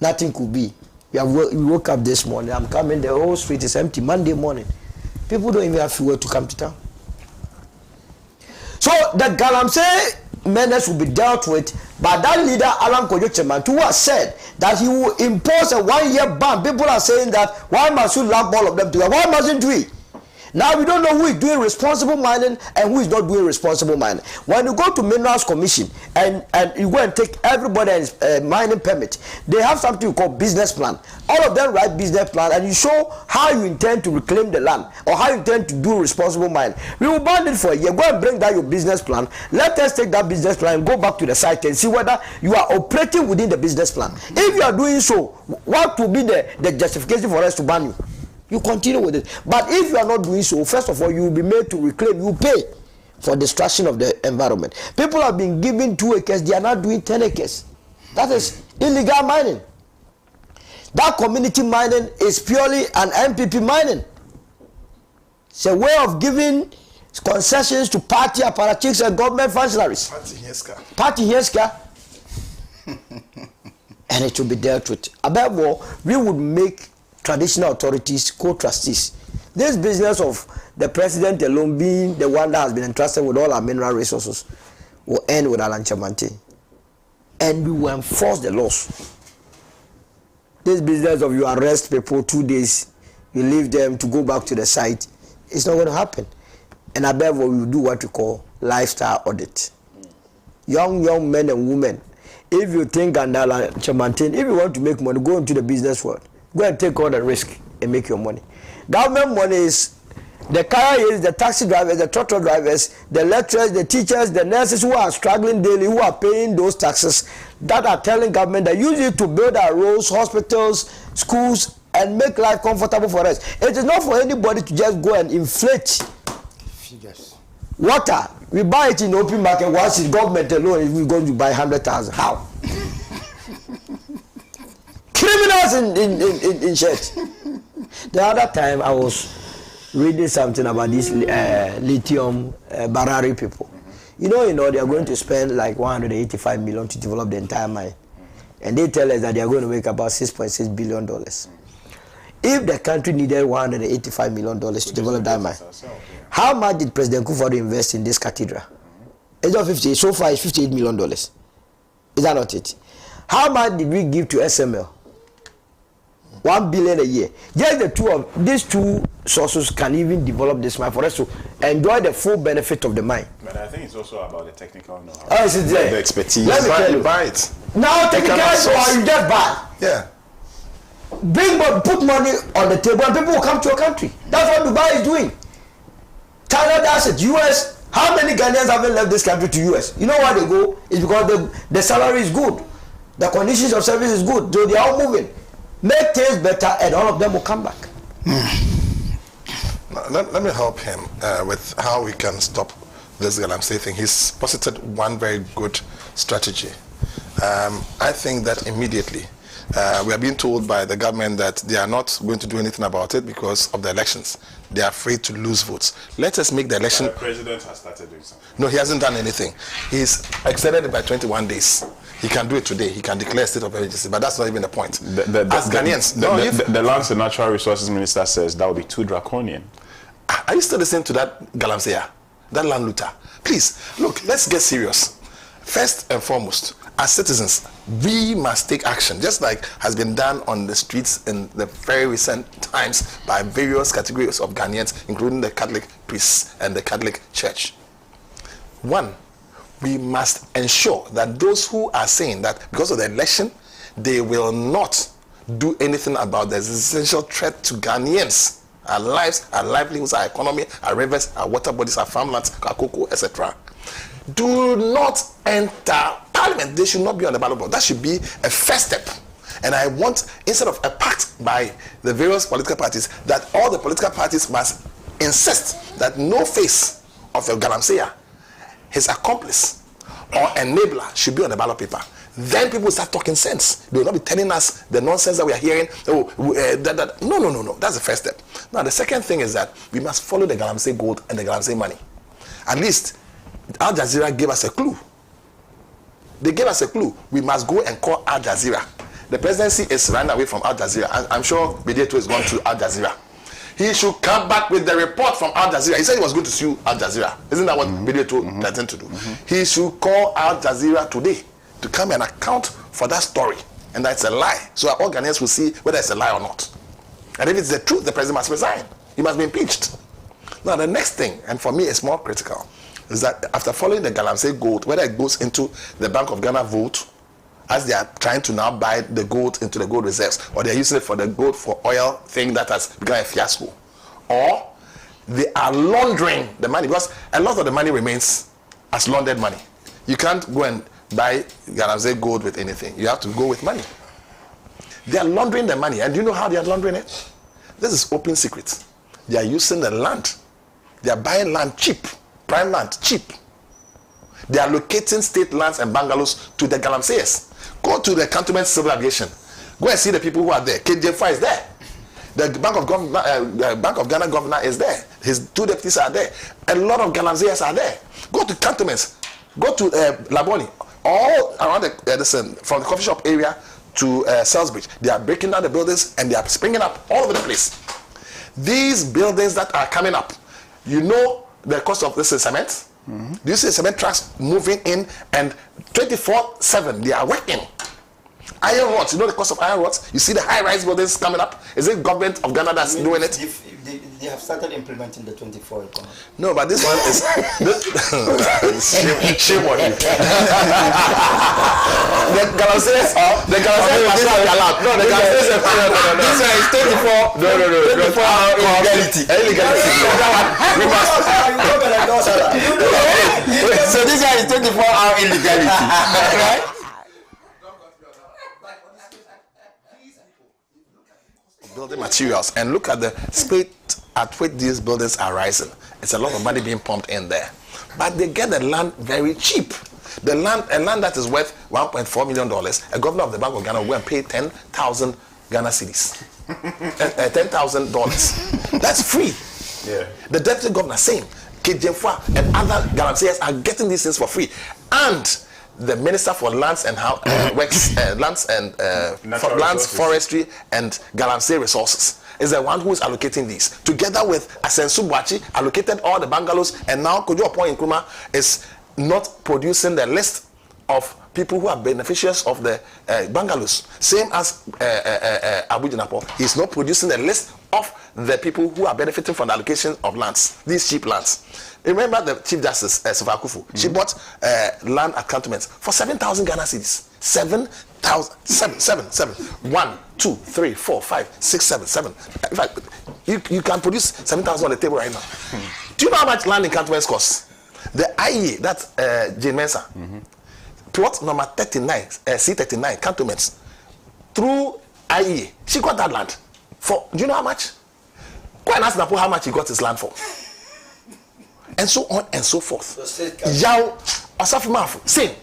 Nothing could be. You woke up this morning. I'm coming. The whole street is empty. Monday morning, people don't even have fuel to come to town. So the Galamsey menace will be dealt with by that leader, Alan Kojo-Cheman, who has said that he will impose a 1-year ban. People are saying that, why must you lump all of them together? Why mustn't we? Now we don't know who is doing responsible mining and who is not doing responsible mining. When you go to Minerals Commission and you go and take everybody's mining permit, they have something you call business plan. All of them write business plan and you show how you intend to reclaim the land or how you intend to do responsible mining. We will ban it for a year. Go and bring down your business plan. Let us take that business plan and go back to the site and see whether you are operating within the business plan. If you are doing so, what will be the justification for us to ban you? You continue with it. But if you are not doing so, first of all, you will be made to reclaim. You pay for destruction of the environment. People have been given 2 acres. They are not doing 10 acres. That is illegal mining. That community mining is purely an MPP mining. It's a way of giving concessions to party apparatchiks and government functionaries. Party Heska. And it will be dealt with. Above all, we would make traditional authorities co-trustees. This business of the president alone being the one that has been entrusted with all our mineral resources will end with Alan Chamante. And we will enforce the laws. This business of you arrest people 2 days, you leave them to go back to the site, it's not going to happen. And above all, we will do what we call lifestyle audit. Young men and women, if you think Alan Chamante, if you want to make money, go into the business world. Go and take all the risk and make your money. Government money is the carriers, the taxi drivers, the truck drivers, the lecturers, the teachers, the nurses who are struggling daily, who are paying those taxes, that are telling government that use it to build our roads, hospitals, schools, and make life comfortable for us. It is not for anybody to just go and inflate figures. Water, we buy it in the open market. Once it's government alone, if we go to buy 100,000, how? Criminals in church. The other time I was reading something about these lithium Barari people. You know, they are going to spend like 185 million to develop the entire mine. And they tell us that they are going to make about $6.6 billion. If the country needed $185 million to develop that mine, how much did President Akufo-Addo invest in this cathedral? It's not 50, so far it's $58 million. Is that not it? How much did we give to SML? 1 billion a year. Just the two of these two sources can even develop this mine for us to enjoy the full benefit of the mine. But I think it's also about the technical know-how. Oh, is it there? The expertise. Let me tell you. Buy it. Now technical or you just buy. Yeah. Put money on the table and people will come to your country. That's what Dubai is doing. China does it. US, how many Ghanaians haven't left this country to US? You know why they go? It's because the salary is good. The conditions of service is good. So they are all moving. Make things better and all of them will come back. Let me help him with how we can stop this Galamsey thing. He's posited one very good strategy. I think that immediately we are being told by the government that they are not going to do anything about it because of the elections. They are afraid to lose votes. Let us make the election. The president has started doing something. No, he hasn't done anything. He's extended it by 21 days. He can do it today. He can declare a state of emergency, but that's not even the point. As Ghanaians, the Lands and Natural Resources Minister says that would be too draconian. Are you still listening to that Galamsey, that land looter? Please, look, let's get serious. First and foremost, as citizens, we must take action, just like has been done on the streets in the very recent times by various categories of Ghanaians, including the Catholic priests and the Catholic Church. One, we must ensure that those who are saying that because of the election, they will not do anything about the existential threat to Ghanaians, our lives, our livelihoods, our economy, our rivers, our water bodies, our farmlands, our cocoa, etc., do not enter Parliament. They should not be on the ballot board. That should be a first step. And I want, instead of a pact by the various political parties, that all the political parties must insist that no face of a Galamsey, his accomplice or enabler, should be on the ballot paper. Then people start talking sense. They will not be telling us the nonsense that we are hearing. No. That's the first step. Now, the second thing is that we must follow the Galamsey gold and the Galamsey money. At least, Al Jazeera gave us a clue. They gave us a clue. We must go and call Al Jazeera. The presidency is running away from Al Jazeera. I'm sure Bidieto is going to Al Jazeera. He should come back with the report from Al Jazeera. He said he was going to sue Al Jazeera. Isn't that what Bidieto threatened to do? He should call Al Jazeera today to come and account for that story. And that's a lie. So all Ghanaians will see whether it's a lie or not. And if it's the truth, the president must resign. He must be impeached. Now, the next thing, and for me it's more critical, is that after following the Galamsey gold, whether it goes into the Bank of Ghana vote, as they are trying to now buy the gold into the gold reserves, or they're using it for the gold for oil thing that has become a fiasco, or they are laundering the money, because a lot of the money remains as laundered money. You can't go and buy Galamsey gold with anything. You have to go with money. They are laundering the money, and do you know how they are laundering it? This is open secret. They are using the land. They are buying land cheap, prime land cheap. They are locating state lands and bungalows to the Galamseyers. Go to the Cantonment Civil Aviation. Go and see the people who are there. KJ4 is there. The Bank of Ghana governor is there. His two deputies are there. A lot of Galamseyers are there. Go to cantonments. Go to Laboni. All around from the coffee shop area to Salisbury. They are breaking down the buildings and they are springing up all over the place. These buildings that are coming up, you know the cost of this is cement? Do you see cement trucks moving in and 24/7 they are working? Iron rods, you know the cost of iron rods? You see the high-rise buildings coming up? Is it government of Ghana that's doing it? They have started implementing the 24 economy. No, but this one is shame on you. The Galamseyers must not be allowed. No, the Galamseyers this one is 24. No. 24 hour illegality. We must. So this one is 24-hour illegality, right? Building materials, and look at the speed at which these buildings are rising. It's a lot of money being pumped in there, but they get the land very cheap. A land that is worth $1.4 million. A governor of the Bank of Ghana will go and pay 10,000 Ghana cedis, $10,000. That's free. Yeah. The deputy governor, same. KJ4 and other Galamseyers are getting these things for free, and the Minister for Lands and Forestry and Galamsey Resources is the one who is allocating these. Together with Asensu Boachi, allocated all the bungalows, and now Kojo Opoy Nkrumah is not producing the list of people who are beneficiaries of the bungalows. Same as Abu Jinapo, he's not producing the list of the people who are benefiting from the allocation of lands, these cheap lands. Remember the Chief Justice, Sofa Akufu, she bought land at cantonments for 7,000 Ghana cedis. 7,000, 1, 2, 3, 4, 5, 6, 7, 7. In fact, you can produce 7,000 on the table right now. Do you know how much land in cantonments costs? The IE, that's Jane Mensah, plot number 39, C39, cantonments, through IE, she got that land for, do you know how much? Go and ask Napo how much he got his land for. And so on and so forth. Yao, Asafimaf, same.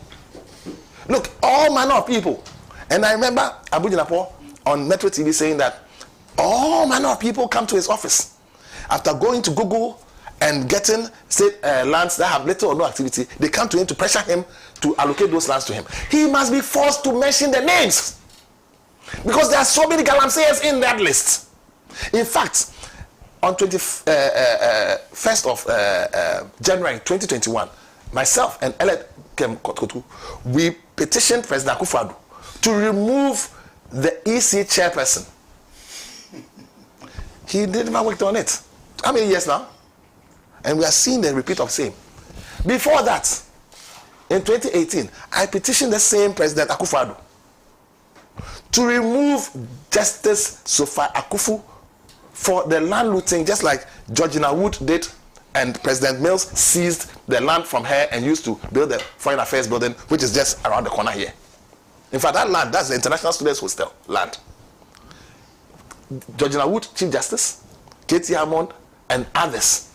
Look, all manner of people. And I remember Abu Jinapo on Metro TV saying that all manner of people come to his office after going to Google and getting state lands that have little or no activity. They come to him to pressure him to allocate those lands to him. He must be forced to mention the names, because there are so many Galamseyers in that list. In fact, on 21st of January 2021, myself and Eled Kem Kotkotu, we petitioned President Akufo-Addo to remove the EC chairperson. He never worked on it. How many years now? And we are seeing the repeat of same. Before that, in 2018, I petitioned the same President Akufo-Addo to remove Justice Sofa Akufu for the land looting, just like Georgina Wood did, and President Mills seized the land from her and used to build the Foreign Affairs building, which is just around the corner here. In fact, that land, that's the International Students Hostel land. Georgina Wood, Chief Justice, Katie Hammond, and others,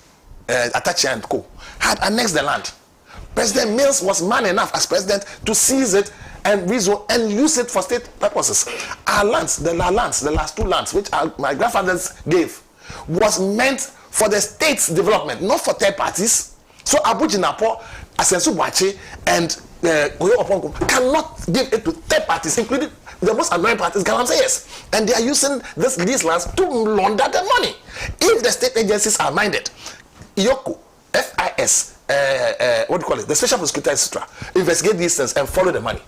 Atachi and Co., had annexed the land. President Mills was man enough as president to seize it and rezone and use it for state purposes. Our lands, the last 2 lands, which my grandfathers gave, was meant for the state's development, not for third parties. So Abu Jinapo, Asensu Bwache, and Oyo Oponko cannot give it to third parties, including the most annoying part is Galamsey's. And they are using these lands to launder the money. If the state agencies are minded, IOCO, FIS, what do you call it, the Special Prosecutor, etc., investigate these things and follow the money,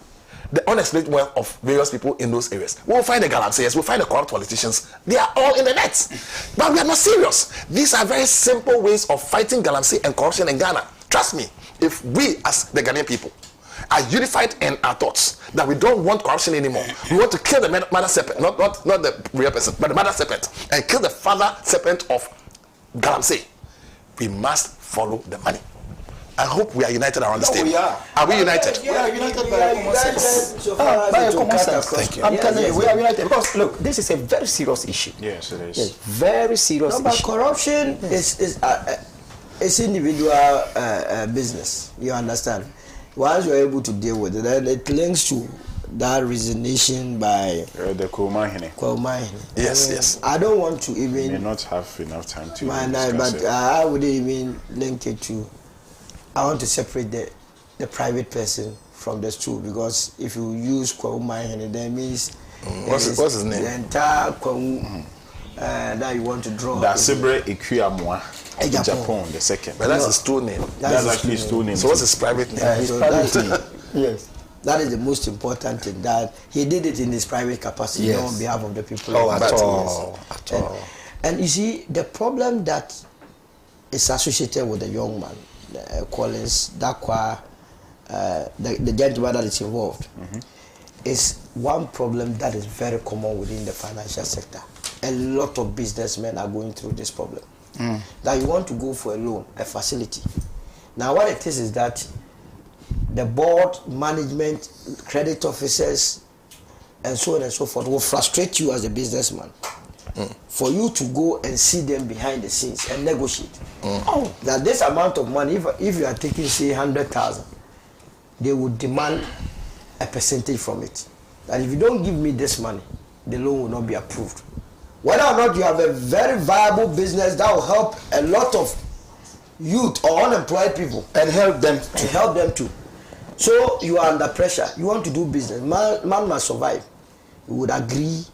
the unexplained wealth of various people in those areas. We'll find the Galamsey's, we'll find the corrupt politicians. They are all in the net. But we are not serious. These are very simple ways of fighting Galamsey and corruption in Ghana. Trust me, if we as the Ghanaian people are unified in our thoughts that we don't want corruption anymore, we want to kill the mother serpent, not the real person, but the mother serpent, and kill the father serpent of Galamsey, we must follow the money. I hope we are united around this table. We are. Are we united? We are united by common sense. By common sense. Thank you. I'm telling you, we are united because look, this is a very serious issue. Yes, it is. Yes, very serious But issue. corruption is individual business. You understand? Once you're able to deal with it, then it links to that resignation by The Kwaumahin. Yes. I don't want to even may not have enough time to but discuss it. I wouldn't even link it to. I want to separate the private person from the two, because if you use Kwaumahin, that means What's his name? The entire that you want to draw. That's Sibre Ikuamwa, Japan. Japan, the second. But that's his true name. That's actually his true name. So what's his private name? So yes, that is the most important thing. That he did it in his private capacity, not on behalf of the people. Oh, at all. And you see, the problem that is associated with the young man, Collins, Dakwa, the gentleman that is involved, is one problem that is very common within the financial sector. A lot of businessmen are going through this problem. That you want to go for a loan, a facility. Now what it is that the board, management, credit officers, and so on and so forth will frustrate you as a businessman. For you to go and see them behind the scenes and negotiate. That this amount of money, if you are taking, say, 100,000, they would demand a percentage from it. That if you don't give me this money, the loan will not be approved. Whether or not you have a very viable business that will help a lot of youth or unemployed people And help them too. So you are under pressure. You want to do business. Man must survive. You would agree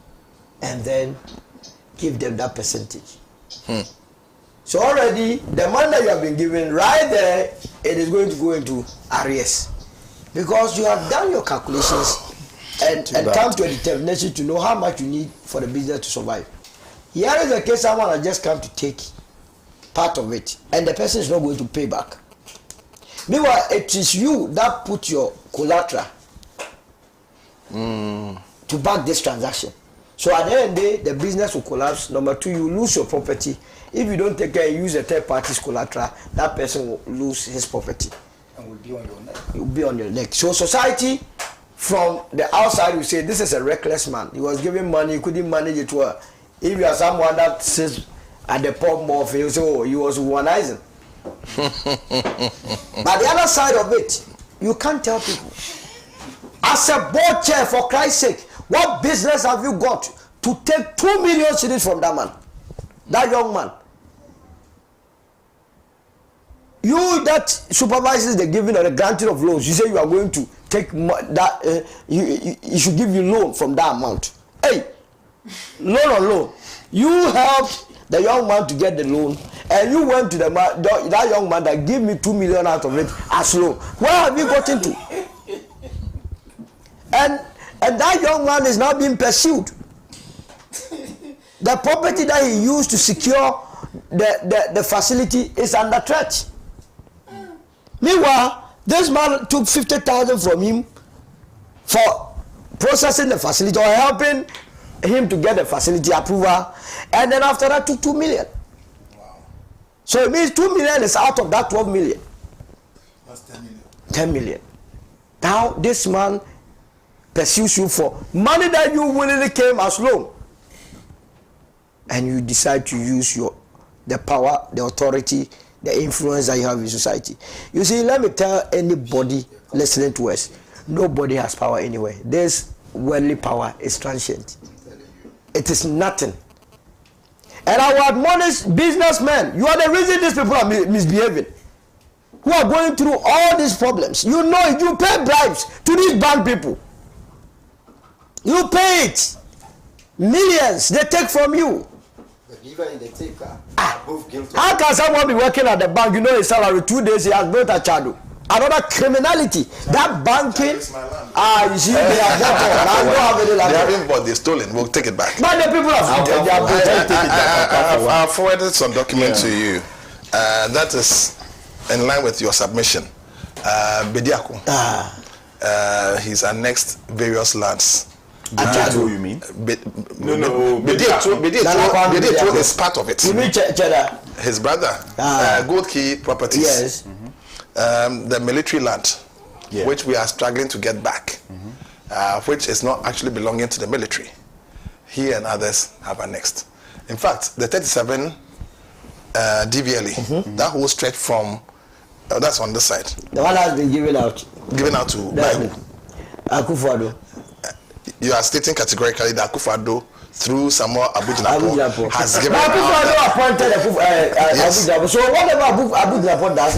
and then give them that percentage. So already the money that you have been given right there, it is going to go into arrears, because you have done your calculations and come to a determination to know how much you need for the business to survive. Here is a case someone has just come to take part of it, and the person is not going to pay back. Meanwhile, it is you that put your collateral to back this transaction. So at the end of the day, the business will collapse. Number two, you lose your property. If you don't take care and use a third party's collateral, that person will lose his property. And will be on your neck. It will be on your neck. So society, from the outside, will say, this is a reckless man. He was giving money, he couldn't manage it well. If you are someone that sits at the pub more, you say, oh, he was womanizing. But the other side of it, you can't tell people. As a board chair, for Christ's sake, what business have you got to take 2 million cedis from that man, that young man? You that supervises the giving or the granting of loans, you say you are going to take that, you should give you loan from that amount. Hey, loan on loan. You helped the young man to get the loan, and you went to that young man that give me 2 million out of it as loan. Where have you gotten to? And that young man is now being pursued. The property that he used to secure the facility is under threat. Meanwhile, this man took 50,000 from him for processing the facility or helping him to get the facility approval, and then after that took 2 million. Wow. So it means 2 million is out of that 12 million. That's 10 million. 10 million. Now this man pursues you for money that you willingly came as loan, and you decide to use the power, the authority, the influence that you have in society. You see, let me tell anybody listening to us, nobody has power anywhere. This worldly power is transient. It is nothing. And I will admonish businessmen. You are the reason these people are misbehaving, who are going through all these problems. You know it. You pay bribes to these bank people. You pay it. Millions they take from you. The giver and the taker are both guilty. How can someone be working at the bank? You know his salary 2 days, he has built a chado. Another criminality. That banking. You see, they have bought all. I don't have any like They haven't bought, they stolen. We'll take it back. But the people have they are I forwarded some document to you. That is in line with your submission. Bediako. He's annexed various lands. Bediako, you mean? Bediako is part of it. You mean Cheddar? His brother, Gold Key Properties. Yes. The military land, which we are struggling to get back, which is not actually belonging to the military. He and others have annexed. In fact, the 37 DVLE, that whole stretch from, that's on this side. The one has been given out. Given out to by Akufo-Addo. You are stating categorically that Akufo-Addo, through Samuel Abu-Jinapor, has given Akufo-Addo out. appointed Abu-Jinapor. So whatever Abu-Jinapor does,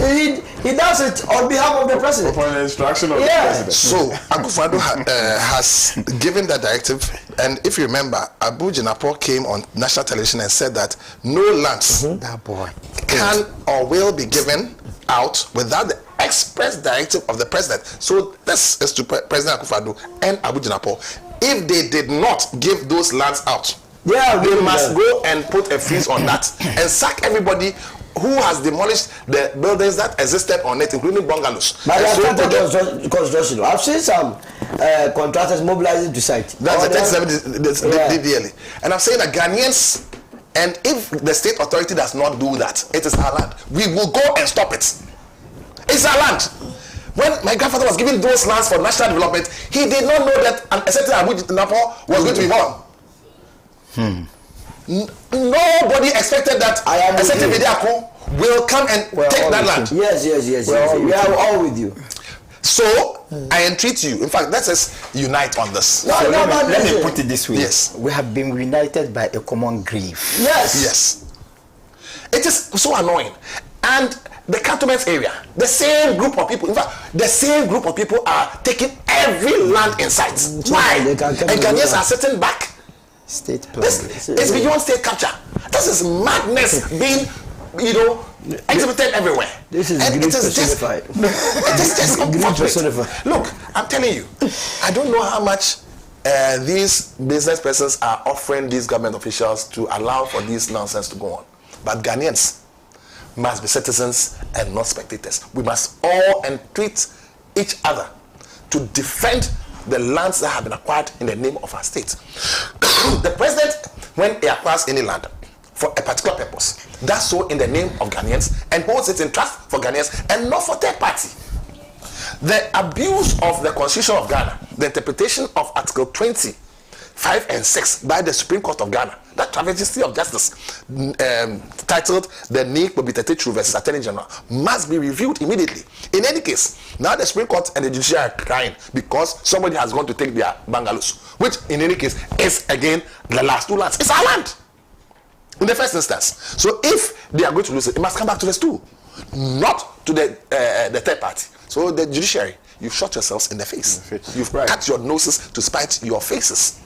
he does it on behalf of the president. Upon the instruction of the president. So Akufo-Addo has given that directive, and if you remember, Abu-Jinapor came on national television and said that no lands That boy can or will be given out without the express directive of the president. So this is to President Akufo-Addo and Abu-Jinapor. If they did not give those lands out, they must go and put a freeze on that and sack everybody who has demolished the buildings that existed on it, including bungalows. But they are started construction. I've seen some contractors mobilizing to site. That's the 37 DVLE. And I'm saying that Ghanaians, and if the state authority does not do that, it is our land. We will go and stop it. It's our land. When my grandfather was giving those lands for national development, he did not know that a certain Abu-Jinapor was going to be born. Nobody expected that a certain Bediako will come and take that land. Yes. We are all with you. So I entreat you. In fact, let us unite on this. Let me put it this way. Yes. We have been united by a common grief. Yes. It is so annoying. And the cantonment area, the same group of people, in fact, the same group of people are taking every land in sight. Why? And Ghanaians are sitting back. State plan. This is beyond state capture. This is madness being, exhibited everywhere. This is and grief personified. It is just unfortunate. Look, I'm telling you, I don't know how much these business persons are offering these government officials to allow for this nonsense to go on. But Ghanaians must be citizens and not spectators. We must all entreat each other to defend the lands that have been acquired in the name of our state. The president, when he acquires any land for a particular purpose, does so in the name of Ghanaians and holds it in trust for Ghanaians and not for third party. The abuse of the Constitution of Ghana, the interpretation of Article 25 and 6 by the Supreme Court of Ghana, that travesty of justice, titled the Nick Bobitatechu versus Attorney General, must be reviewed immediately. In any case, now the Supreme Court and the judiciary are crying because somebody has gone to take their bungalows, which in any case is again the last two lands. It's our land in the first instance. So if they are going to lose it, it must come back to the stool, not to the third party. So the judiciary, you've shot yourselves in the face. You've cut your noses to spite your faces.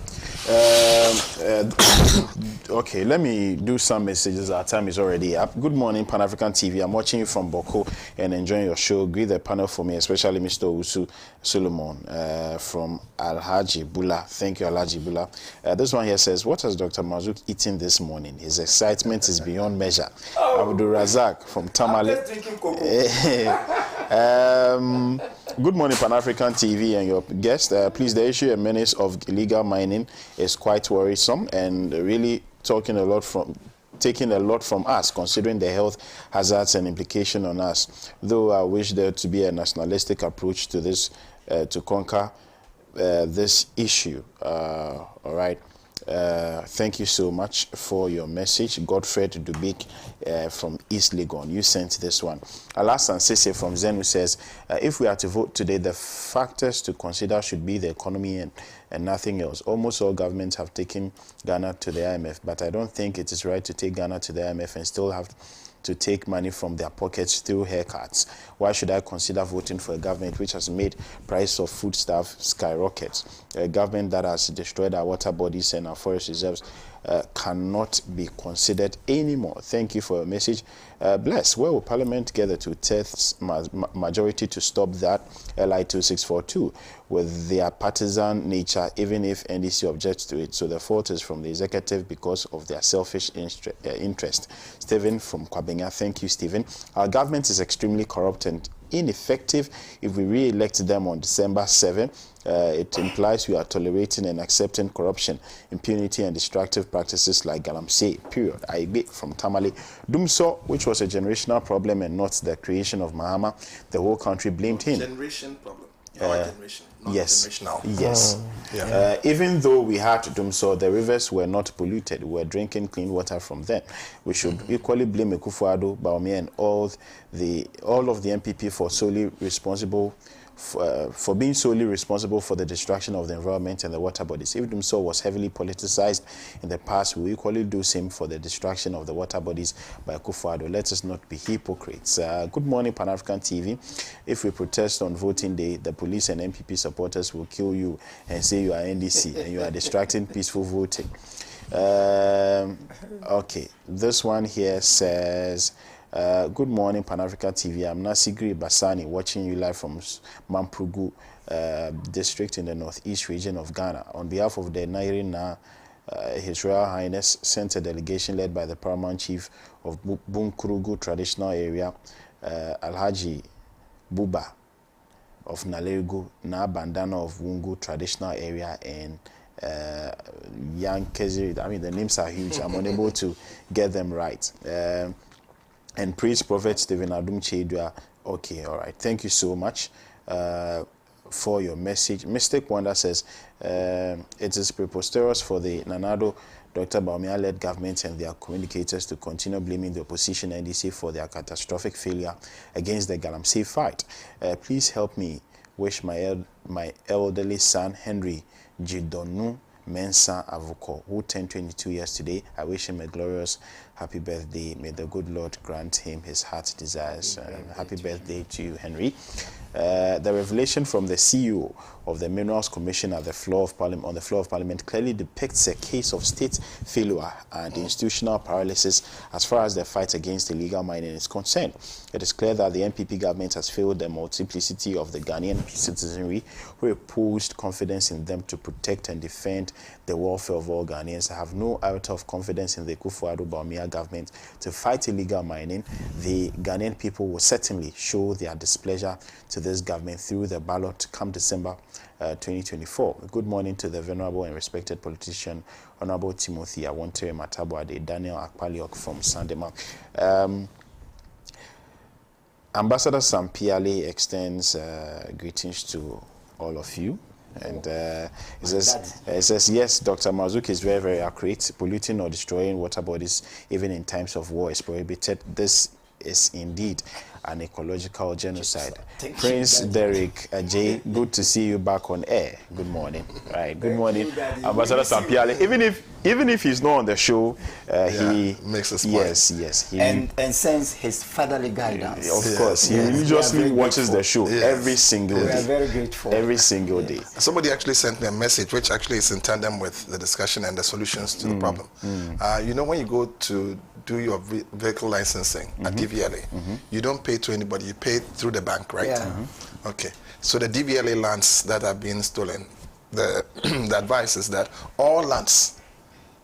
Okay, let me do some messages. Our time is already up. Good morning, Pan African TV. I'm watching you from Boko and enjoying your show. Greet the panel for me, especially Mr. Usu Solomon from Alhaji Bula. Thank you, Alhaji Bula. This one here says, what has Dr. Mazouk eaten this morning? His excitement is beyond measure. Abdul Razak from Tamale. Good morning, Pan-African TV and your guest. Please, the issue and menace of illegal mining is quite worrisome and really taking a lot from us, considering the health hazards and implication on us. Though I wish there to be a nationalistic approach to this to conquer this issue. All right. Thank you so much for your message. Godfred Dubik from East Legon, you sent this one. Alasan Sese from Zenu says, if we are to vote today, the factors to consider should be the economy and nothing else. Almost all governments have taken Ghana to the IMF, but I don't think it is right to take Ghana to the IMF and still have to take money from their pockets through haircuts. Why should I consider voting for a government which has made price of foodstuff skyrocket? A government that has destroyed our water bodies and our forest reserves cannot be considered anymore. Thank you for your message. Bless. Where will Parliament gather to test majority to stop that LI 2642 with their partisan nature, even if NDC objects to it? So the fault is from the executive because of their selfish interest. Stephen from Kwabenya. Thank you, Stephen. Our government is extremely corrupt and ineffective. If we re-elect them on December 7, it implies we are tolerating and accepting corruption, impunity, and destructive practices like galamsey, period. Aibe from Tamale. Dumso, which was a generational problem and not the creation of Mahama, the whole country blamed him. Generation problem. Generation. Not Yes. generational. Yes. Even though we had Dumso, the rivers were not polluted. We were drinking clean water from them. We should equally blame Akufo-Addo, Bawumia, and all of the MPP for being solely responsible for the destruction of the environment and the water bodies. If Dumso was heavily politicized in the past, we equally do same for the destruction of the water bodies by Akufo-Addo. Let us not be hypocrites. Good morning, Pan-African TV. If we protest on voting day, the police and MPP supporters will kill you and say you are NDC and you are distracting peaceful voting. Okay, this one here says, good morning, Pan-Africa TV. I'm Nasigri Basani, watching you live from Mamprugu district in the northeast region of Ghana. On behalf of the Nairina, His Royal Highness sent a delegation led by the Paramount Chief of Bunkurugu Traditional Area, Alhaji Buba of Nalerigu, Na Bandana of Wungu Traditional Area, and Yankezi. I mean, the names are huge. I'm unable to get them right. And Priest Prophet Stephen Adum Chedua. Okay, all right. Thank you so much for your message. Mystic Wonder says, it is preposterous for the Nanado Dr. Bawumia-led government and their communicators to continue blaming the opposition NDC for their catastrophic failure against the Galamsey fight. Please help me wish my elderly son, Henry Jidonu Mensa Avuko, who turned 22 years today. I wish him a glorious happy birthday. May the good Lord grant him his heart's desires. Happy birthday to you, Henry. The revelation from the CEO of the Minerals Commission at the floor of Parliament, on the floor of Parliament, clearly depicts a case of state failure and institutional paralysis as far as the fight against illegal mining is concerned. It is clear that the NPP government has failed the multiplicity of the Ghanaian citizenry who reposed confidence in them to protect and defend the welfare of all Ghanaians. I have no iota of confidence in the Akufo-Addo Bawumia government to fight illegal mining. The Ghanaian people will certainly show their displeasure to this government through the ballot come December 2024. Good morning to the venerable and respected politician, Honorable Timothy Awontere Matabwade, Daniel Akpaliok from Sandema. Ambassador Sampiale extends greetings to all of you. And it says, yes, Dr. Mazuki is very, very accurate. Polluting or destroying water bodies, even in times of war, is prohibited. This is indeed an ecological genocide. Prince Derek Ajay, good to see you back on air. Good morning. Right. Good morning, Ambassador Sampiale. Even if he's not on the show, he makes us smile. Yes. And sends his fatherly guidance. Of course, he religiously watches the show every single day. We are very grateful. Every single day. Somebody actually sent me a message which actually is in tandem with the discussion and the solutions to the problem. You know, when you go to do your vehicle licensing at DVLA, you don't pay to anybody, you pay through the bank, right? Yeah. Okay. So the DVLA lands that are being stolen, the advice is that all lands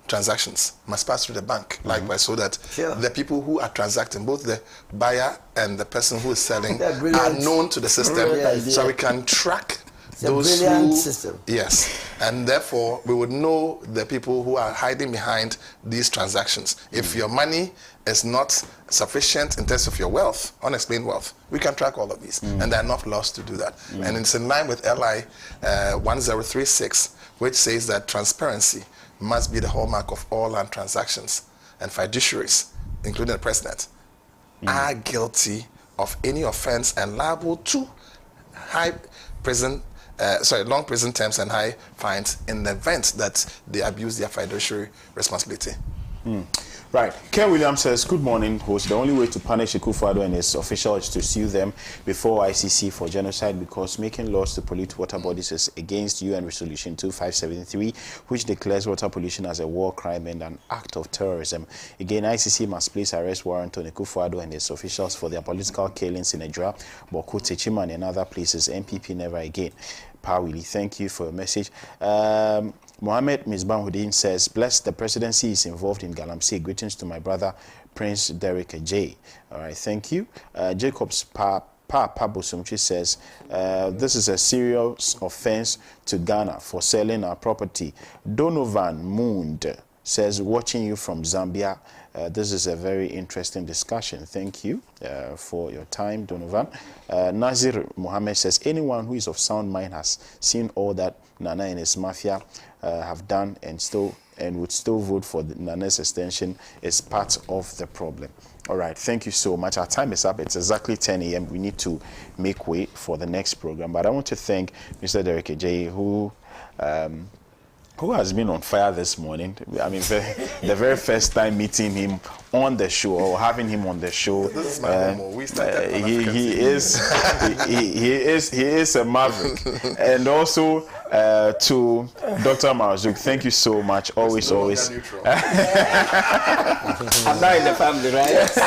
transactions must pass through the bank, likewise, so that the people who are transacting, both the buyer and the person who is selling, are known to the system, so we can track those who, system. Yes, and therefore we would know the people who are hiding behind these transactions. If your money is not sufficient in terms of your wealth, unexplained wealth, we can track all of these, and there are enough laws to do that. And it's in line with LI 1036, which says that transparency must be the hallmark of all land transactions, and fiduciaries, including the president, are guilty of any offense and liable to long prison terms and high fines in the event that they abuse their fiduciary responsibility. Right. Ken Williams says, good morning, host. The only way to punish Akufo-Addo and his officials is to sue them before ICC for genocide, because making laws to pollute water bodies is against UN Resolution 2573, which declares water pollution as a war crime and an act of terrorism. Again, ICC must place arrest warrant on Akufo-Addo and his officials for their political killings in Edra, Boko, Techiman, and other places. MPP never again. Pawili, thank you for your message. Mohammed Misbahudin says, bless, the presidency is involved in Galamsey. Greetings to my brother, Prince Derek J. All right, thank you. Jacob's Pabosumchi says, this is a serious offense to Ghana for selling our property. Donovan Moond says, watching you from Zambia. This is a very interesting discussion. Thank you for your time, Donovan. Nazir Mohammed says, anyone who is of sound mind has seen all that Nana and his mafia have done and would still vote for Nana's extension is part of the problem. All right, thank you so much. Our time is up. It's exactly 10 a.m. We need to make way for the next program. But I want to thank Mr. Derek J, who has been on fire this morning. I mean, the very first time meeting him on the show, or having him on the show, this is my home. We started he is a maverick. And also to Dr. Marzuk, thank you so much. Always. I'm not in the family, right?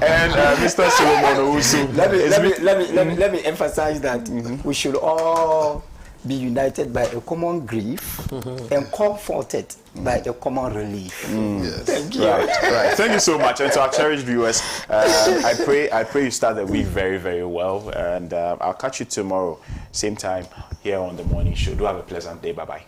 And Mr. Solomon Owusu. Let me emphasize that we should all be united by a common grief and comforted by a common relief. Yes. Thank you. Right. Thank you so much. And to our cherished viewers, I pray you start the week very, very well. And I'll catch you tomorrow, same time here on the morning show. Do have a pleasant day. Bye-bye.